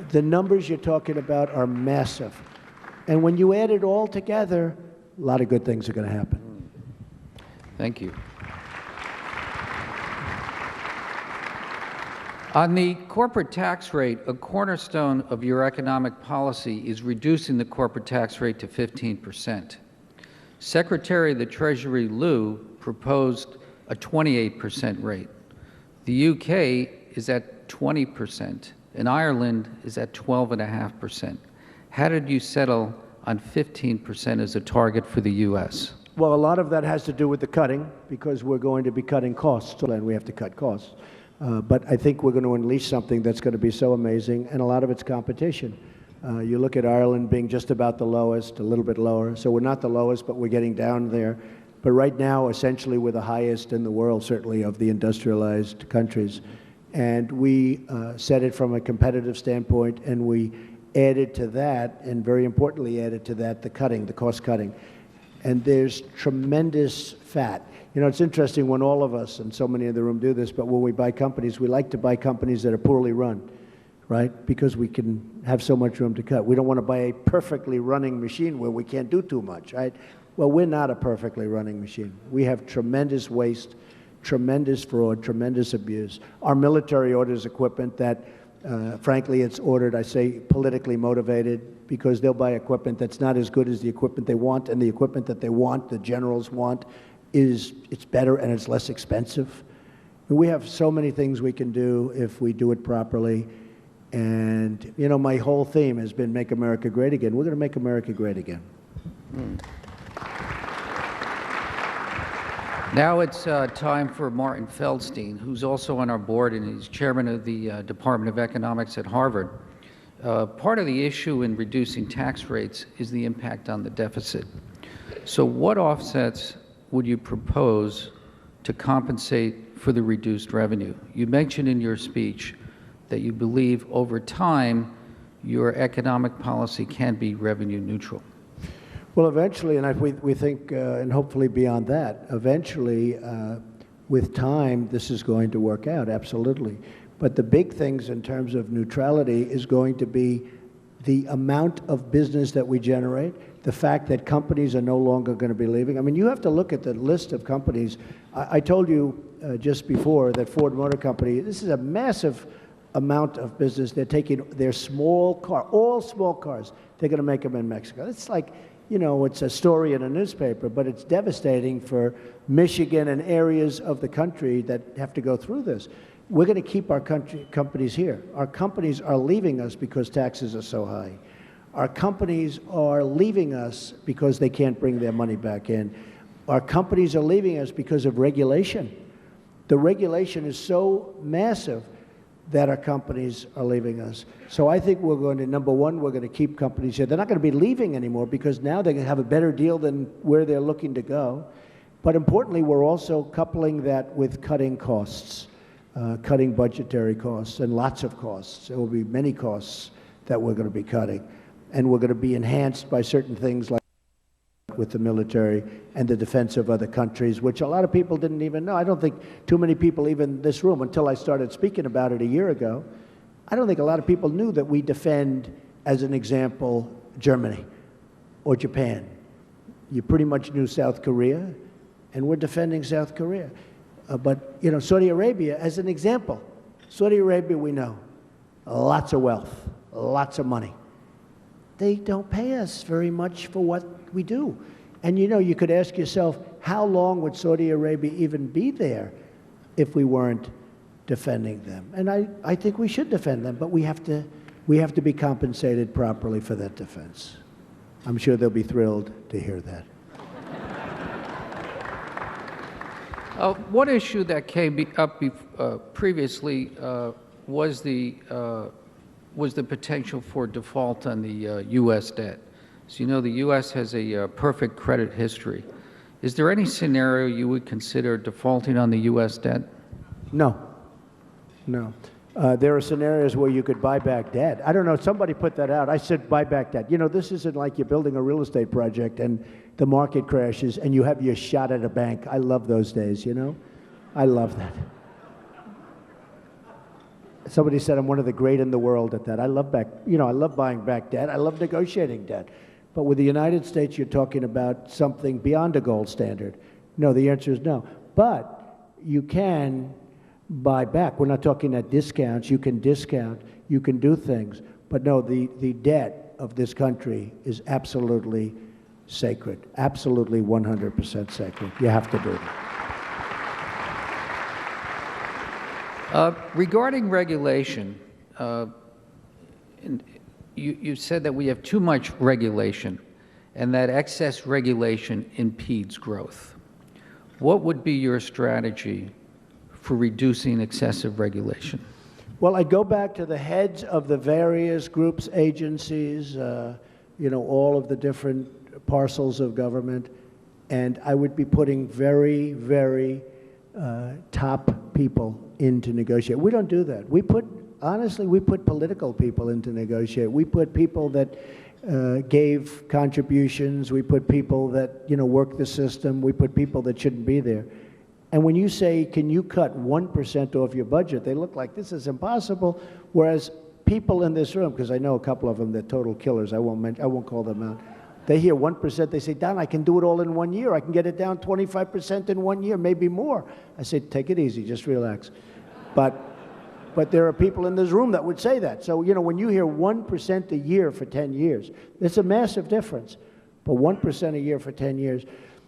The numbers you're talking about are massive. And when you add it all together, a lot of good things are going to happen. Thank you. On the corporate tax rate, a cornerstone of your economic policy is reducing the corporate tax rate to 15%. Secretary of the Treasury Lew proposed a 28% rate. The UK is at 20%, and Ireland is at 12.5%. How did you settle on 15% as a target for the U.S.? Well, a lot of that has to do with the cutting, because we're going to be cutting costs, and we have to cut costs. But I think we're going to unleash something that's going to be so amazing, and a lot of it's competition. You look at Ireland being just about the lowest, a little bit lower. So we're not the lowest, but we're getting down there. But right now, essentially, we're the highest in the world, certainly of the industrialized countries. And we set it from a competitive standpoint, and we added to that, and very importantly added to that, the cutting, the cost cutting. And there's tremendous fat. You know, it's interesting when all of us, and so many in the room do this, but when we buy companies, we like to buy companies that are poorly run, right? Because we can have so much room to cut. We don't want to buy a perfectly running machine where we can't do too much, right? Well, we're not a perfectly running machine. We have tremendous waste, tremendous fraud, tremendous abuse. Our military orders equipment that, frankly, it's ordered, I say, politically motivated, because they'll buy equipment that's not as good as the equipment they want, and the equipment that they want, the generals want, it's better and it's less expensive. We have so many things we can do if we do it properly. And, you know, my whole theme has been Make America Great Again. We're going to make America great again. Now it's time for Martin Feldstein, who's also on our board, and he's chairman of the Department of Economics at Harvard. Part of the issue in reducing tax rates is the impact on the deficit. So what offsets would you propose to compensate for the reduced revenue? You mentioned in your speech that you believe over time your economic policy can be revenue neutral. Well, eventually, and we think, and hopefully beyond that, eventually, with time, this is going to work out, absolutely. But the big things in terms of neutrality is going to be the amount of business that we generate, the fact that companies are no longer going to be leaving. I mean, you have to look at the list of companies. I told you just before that Ford Motor Company, this is a massive amount of business. They're taking their small car, all small cars, they're going to make them in Mexico. It's like, you know, it's a story in a newspaper, but it's devastating for Michigan and areas of the country that have to go through this. We're going to keep our companies here. Our companies are leaving us because taxes are so high. Our companies are leaving us because they can't bring their money back in. Our companies are leaving us because of regulation. The regulation is so massive that our companies are leaving us. So I think we're going to, number one, we're going to keep companies here. They're not going to be leaving anymore because now they're going to have a better deal than where they're looking to go. But importantly, we're also coupling that with cutting costs, cutting budgetary costs and lots of costs. There will be many costs that we're going to be cutting. And we're going to be enhanced by certain things like with the military and the defense of other countries, which a lot of people didn't even know. I don't think too many people, even in this room, until I started speaking about it a year ago, I don't think a lot of people knew that we defend, as an example, Germany or Japan. You pretty much knew South Korea, and we're defending South Korea. But, you know, Saudi Arabia, as an example, Saudi Arabia, we know, lots of wealth, lots of money. They don't pay us very much for what we do. And you know, you could ask yourself, how long would Saudi Arabia even be there if we weren't defending them? And I think we should defend them, but we have to be compensated properly for that defense. I'm sure they'll be thrilled to hear that. One issue that came up previously was the potential for default on the U.S. debt. So you know the U.S. has a perfect credit history. Is there any scenario you would consider defaulting on the U.S. debt? No. No. There are scenarios where you could buy back debt. I don't know, somebody put that out. I said buy back debt. You know, this isn't like you're building a real estate project and the market crashes and you have your shot at a bank. I love those days, you know? I love that. Somebody said I'm one of the great in the world at that. I love I love buying back debt. I love negotiating debt. But with the United States, you're talking about something beyond a gold standard. No, the answer is no. But you can buy back. We're not talking at discounts. You can discount. You can do things. But no, the debt of this country is absolutely sacred. Absolutely 100% sacred. You have to do it. Regarding regulation, you said that we have too much regulation and that excess regulation impedes growth. What would be your strategy for reducing excessive regulation? Well, I'd go back to the heads of the various groups, agencies, all of the different parcels of government, and I would be putting very, very top people in to negotiate. We don't do that. Honestly, we put political people in to negotiate. We put people that gave contributions. We put people that, work the system. We put people that shouldn't be there. And when you say, can you cut 1% off your budget, they look like this is impossible. Whereas people in this room, because I know a couple of them, they're total killers. I won't call them out. They hear 1%, they say, Don, I can do it all in 1 year. I can get it down 25% in 1 year, maybe more. I say, take it easy, just relax. But there are people in this room that would say that. So, when you hear 1% a year for 10 years, it's a massive difference. But 1% a year for 10 years.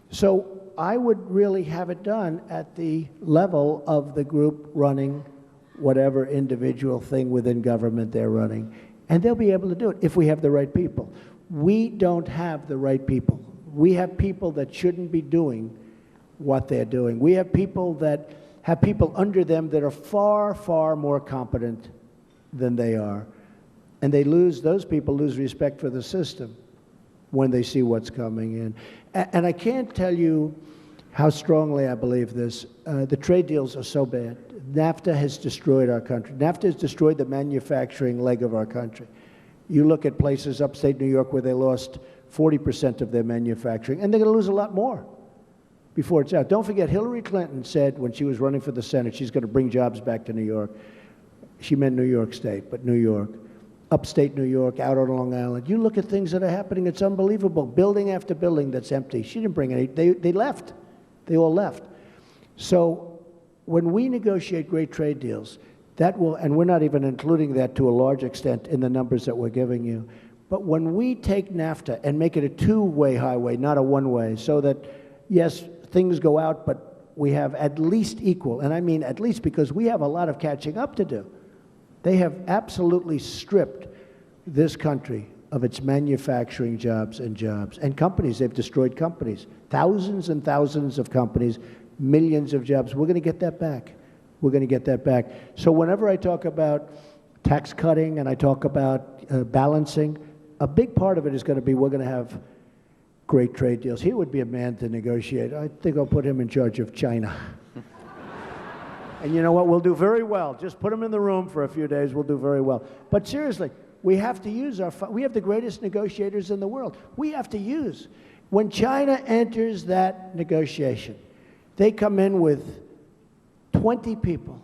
So I would really have it done at the level of the group running whatever individual thing within government they're running. And they'll be able to do it if we have the right people. We don't have the right people. We have people that shouldn't be doing what they're doing. We have people that have people under them that are far, far more competent than they are. And those people lose respect for the system when they see what's coming in. And I can't tell you how strongly I believe this. The trade deals are so bad. NAFTA has destroyed our country. NAFTA has destroyed the manufacturing leg of our country. You look at places upstate New York where they lost 40% of their manufacturing, and they're going to lose a lot more before it's out. Don't forget, Hillary Clinton said when she was running for the Senate, she's going to bring jobs back to New York. She meant New York State, but New York. Upstate New York, out on Long Island. You look at things that are happening, it's unbelievable. Building after building that's empty. She didn't bring any, they left. They all left. So when we negotiate great trade deals, that will, and we're not even including that to a large extent in the numbers that we're giving you, but when we take NAFTA and make it a two-way highway, not a one-way, so that, yes, things go out, but we have at least equal, and I mean at least because we have a lot of catching up to do. They have absolutely stripped this country of its manufacturing jobs and companies. They've destroyed companies, thousands and thousands of companies, millions of jobs. We're going to get that back. We're going to get that back. So whenever I talk about tax cutting and I talk about balancing, a big part of it is going to be we're going to have great trade deals. He would be a man to negotiate. I think I'll put him in charge of China. And you know what? We'll do very well. Just put him in the room for a few days. We'll do very well. But seriously, we have to use we have the greatest negotiators in the world. We have to use. When China enters that negotiation, they come in with 20 people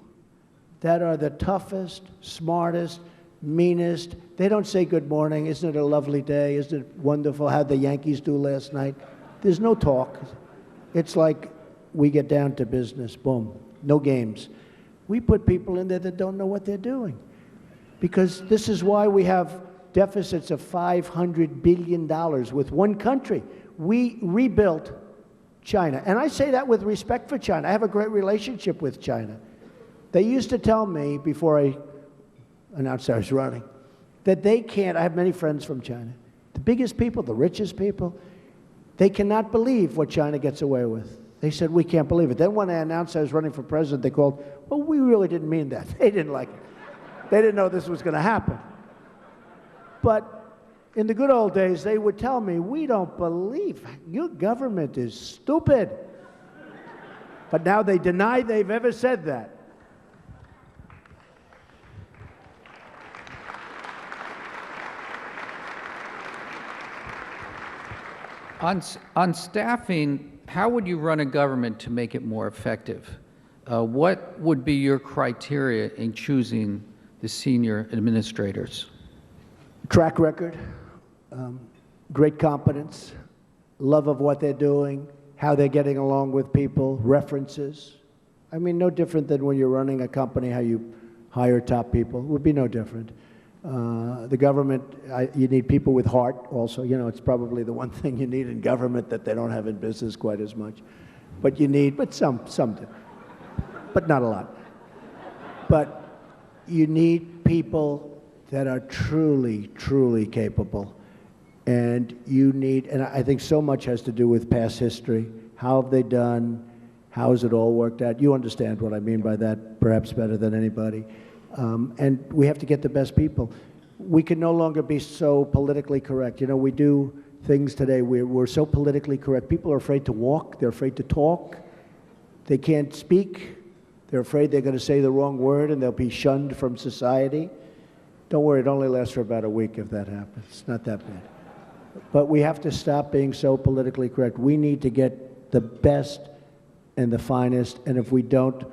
that are the toughest, smartest, meanest. They don't say good morning. Isn't it a lovely day? Isn't it wonderful? How'd the Yankees do last night? There's no talk. It's like we get down to business. Boom. No games. We put people in there that don't know what they're doing. Because this is why we have deficits of $500 billion with one country. We rebuilt China. And I say that with respect for China. I have a great relationship with China. They used to tell me before I announced I was running that they can't, I have many friends from China, the biggest people, the richest people, they cannot believe what China gets away with. They said, we can't believe it. Then when I announced I was running for president, they called, well, we really didn't mean that. They didn't like it. They didn't know this was going to happen. But in the good old days, they would tell me, we don't believe your government is stupid. But now they deny they've ever said that. On staffing, how would you run a government to make it more effective? What would be your criteria in choosing the senior administrators? Track record, great competence, love of what they're doing, how they're getting along with people, references. I mean, no different than when you're running a company, how you hire top people. It would be no different. The government, you need people with heart also. You know, it's probably the one thing you need in government that they don't have in business quite as much. But you need, but some do. But not a lot. But you need people that are truly, truly capable. And you need, and I think so much has to do with past history. How have they done? How has it all worked out? You understand what I mean by that perhaps better than anybody. And we have to get the best people. We can no longer be so politically correct. You know, we do things today, we're so politically correct. People are afraid to walk, they're afraid to talk, they can't speak, they're afraid they're going to say the wrong word and they'll be shunned from society. Don't worry, it only lasts for about a week if that happens. It's not that bad. But we have to stop being so politically correct. We need to get the best and the finest, and if we don't,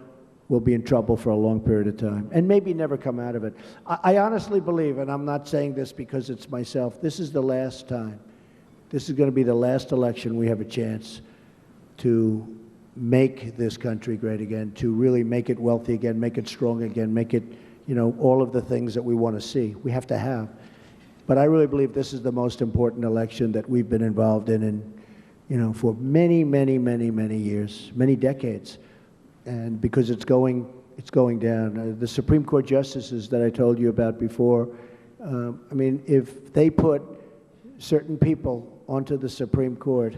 we'll be in trouble for a long period of time, and maybe never come out of it. I honestly believe, and I'm not saying this because it's myself, this is the last time. This is going to be the last election we have a chance to make this country great again, to really make it wealthy again, make it strong again, make it, you know, all of the things that we want to see. We have to have. But I really believe this is the most important election that we've been involved in, you know, for many, many, many, many years, many decades. And because it's going down. The Supreme Court justices that I told you about before, I mean, if they put certain people onto the Supreme Court,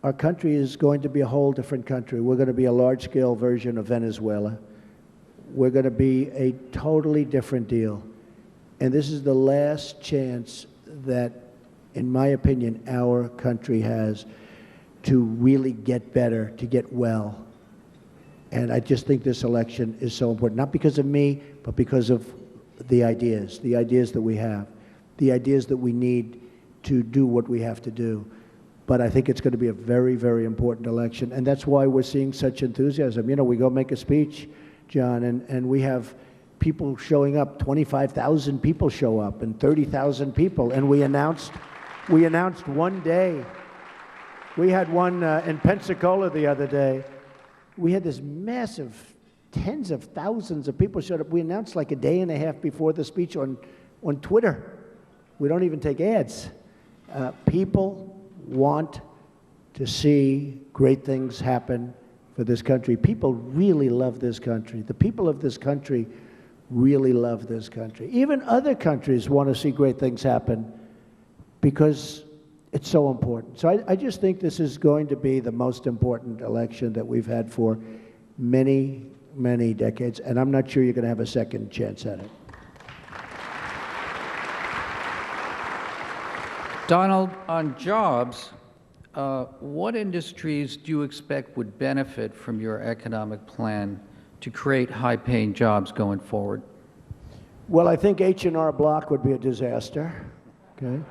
our country is going to be a whole different country. We're going to be a large-scale version of Venezuela. We're going to be a totally different deal. And this is the last chance that, in my opinion, our country has to really get better, to get well. And I just think this election is so important, not because of me, but because of the ideas that we have, the ideas that we need to do what we have to do. But I think it's going to be a very, very important election, and that's why we're seeing such enthusiasm. You know, we go make a speech, John, and we have people showing up. 25,000 people show up, and 30,000 people, and we announced one day. We had one in Pensacola the other day. We had this massive, tens of thousands of people showed up. We announced like a day and a half before the speech on Twitter. We don't even take ads. People want to see great things happen for this country. People really love this country. The people of this country really love this country. Even other countries want to see great things happen because it's so important. So I just think this is going to be the most important election that we've had for many, many decades, and I'm not sure you're going to have a second chance at it. Donald, on jobs, what industries do you expect would benefit from your economic plan to create high-paying jobs going forward? Well, I think H&R Block would be a disaster, okay?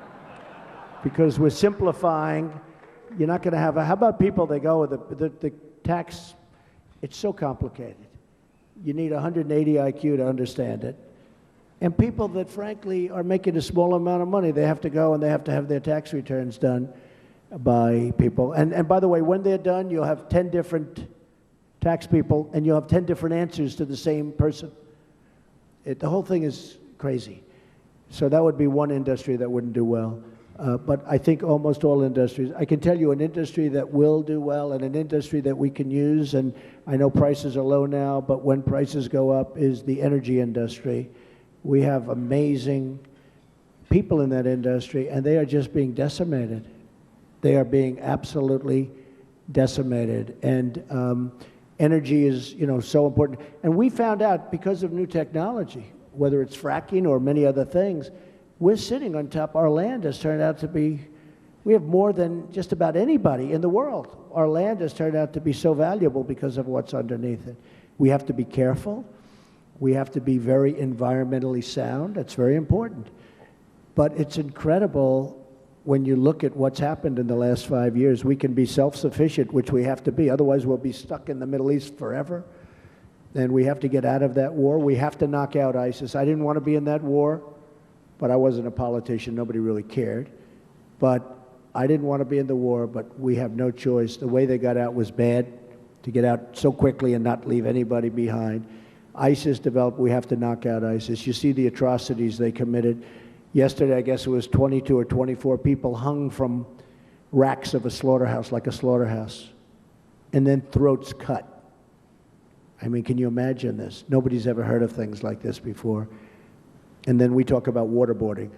Because we're simplifying. You're not going to have how about people, they go with the tax, it's so complicated. You need 180 IQ to understand it. And people that, frankly, are making a small amount of money, they have to go and they have to have their tax returns done by people. And by the way, when they're done, you'll have 10 different tax people, and you'll have 10 different answers to the same person. The whole thing is crazy. So that would be one industry that wouldn't do well. But I think almost all industries. I can tell you an industry that will do well and an industry that we can use, and I know prices are low now, but when prices go up, is the energy industry. We have amazing people in that industry, and they are just being decimated. They are being absolutely decimated. And energy is, so important. And we found out because of new technology, whether it's fracking or many other things, we're sitting on top. Our land has turned out to be, we have more than just about anybody in the world. Our land has turned out to be so valuable because of what's underneath it. We have to be careful. We have to be very environmentally sound. That's very important. But it's incredible when you look at what's happened in the last 5 years. We can be self-sufficient, which we have to be. Otherwise, we'll be stuck in the Middle East forever. And we have to get out of that war. We have to knock out ISIS. I didn't want to be in that war, but I wasn't a politician. Nobody really cared. But I didn't want to be in the war, but we have no choice. The way they got out was bad, to get out so quickly and not leave anybody behind. ISIS developed. We have to knock out ISIS. You see the atrocities they committed. Yesterday, I guess it was 22 or 24 people hung from racks of a slaughterhouse, like a slaughterhouse, and then throats cut. I mean, can you imagine this? Nobody's ever heard of things like this before. And then we talk about waterboarding.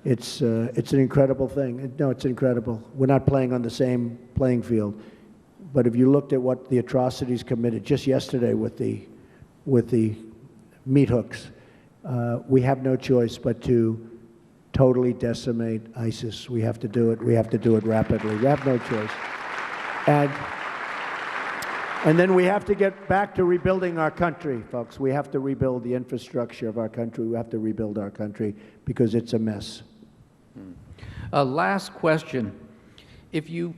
It's an incredible thing. No, it's incredible. We're not playing on the same playing field. But if you looked at what the atrocities committed just yesterday with the meat hooks, we have no choice but to totally decimate ISIS. We have to do it. We have to do it rapidly. We have no choice. And then we have to get back to rebuilding our country, folks. We have to rebuild the infrastructure of our country. We have to rebuild our country because it's a mess. Last question. If you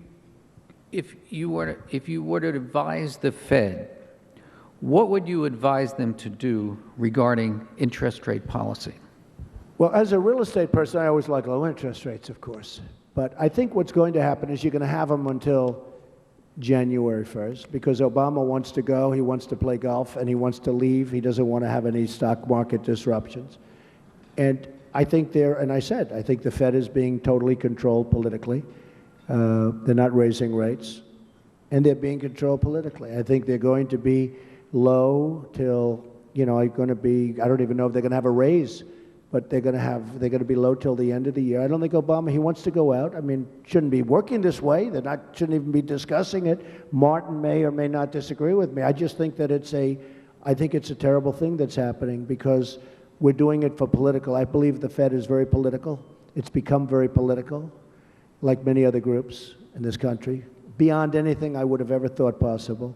were to advise the Fed, what would you advise them to do regarding interest rate policy? Well, as a real estate person, I always like low interest rates, of course. But I think what's going to happen is you're going to have them until January 1st, because Obama wants to go, he wants to play golf, and he wants to leave. He doesn't want to have any stock market disruptions. And I think I think the Fed is being totally controlled politically. They're not raising rates, and they're being controlled politically. I think they're going to be low till, I don't even know if they're going to have a raise, but they're going to be low till the end of the year. I don't think Obama, he wants to go out. I mean, shouldn't be working this way. Shouldn't even be discussing it. Martin may or may not disagree with me. I just think that I think it's a terrible thing that's happening because we're doing it for political. I believe the Fed is very political. It's become very political, like many other groups in this country, beyond anything I would have ever thought possible.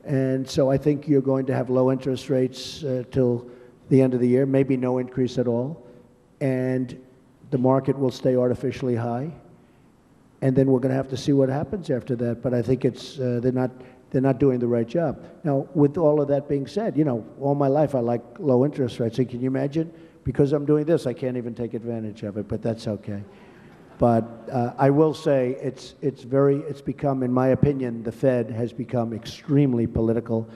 And so I think you're going to have low interest rates till the end of the year, maybe no increase at all. And the market will stay artificially high, and then we're going to have to see what happens after that. But I think it's they're not doing the right job. Now, with all of that being said, you know, all my life I like low interest rates. And can you imagine? Because I'm doing this, I can't even take advantage of it. But that's okay. But I will say it's become, in my opinion, the Fed has become extremely political.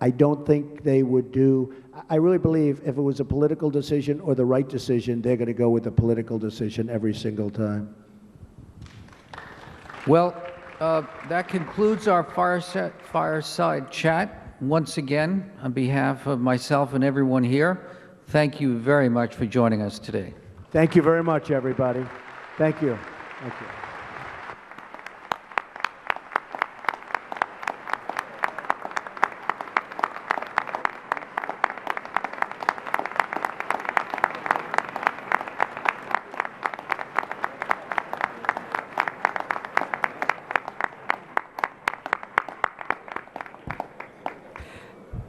I don't think they would do. I really believe if it was a political decision or the right decision, they're going to go with the political decision every single time. Well, that concludes our fireside chat. Once again, on behalf of myself and everyone here, thank you very much for joining us today. Thank you very much, everybody. Thank you. Thank you.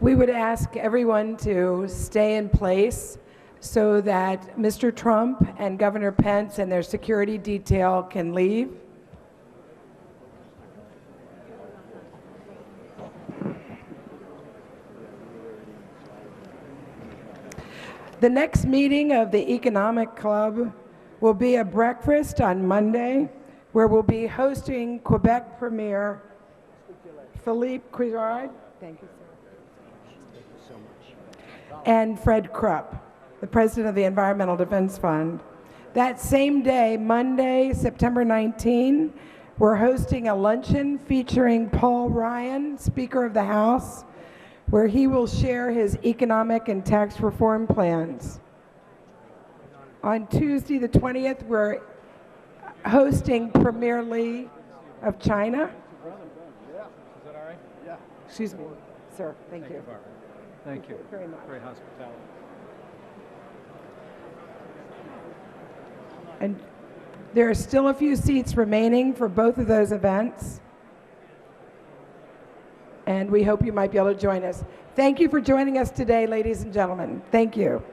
We would ask everyone to stay in place so that Mr. Trump and Governor Pence and their security detail can leave. The next meeting of the Economic Club will be a breakfast on Monday, where we'll be hosting Quebec Premier Philippe Couillard. Thank you, sir. And Fred Krupp, the president of the Environmental Defense Fund. That same day, Monday, September 19, we're hosting a luncheon featuring Paul Ryan, Speaker of the House, where he will share his economic and tax reform plans. On Tuesday, the 20th, we're hosting Premier Li of China. Is that all right? Yeah. Excuse me, sir. Thank you. Thank you. Very much. Great hospitality. And there are still a few seats remaining for both of those events. And we hope you might be able to join us. Thank you for joining us today, ladies and gentlemen. Thank you.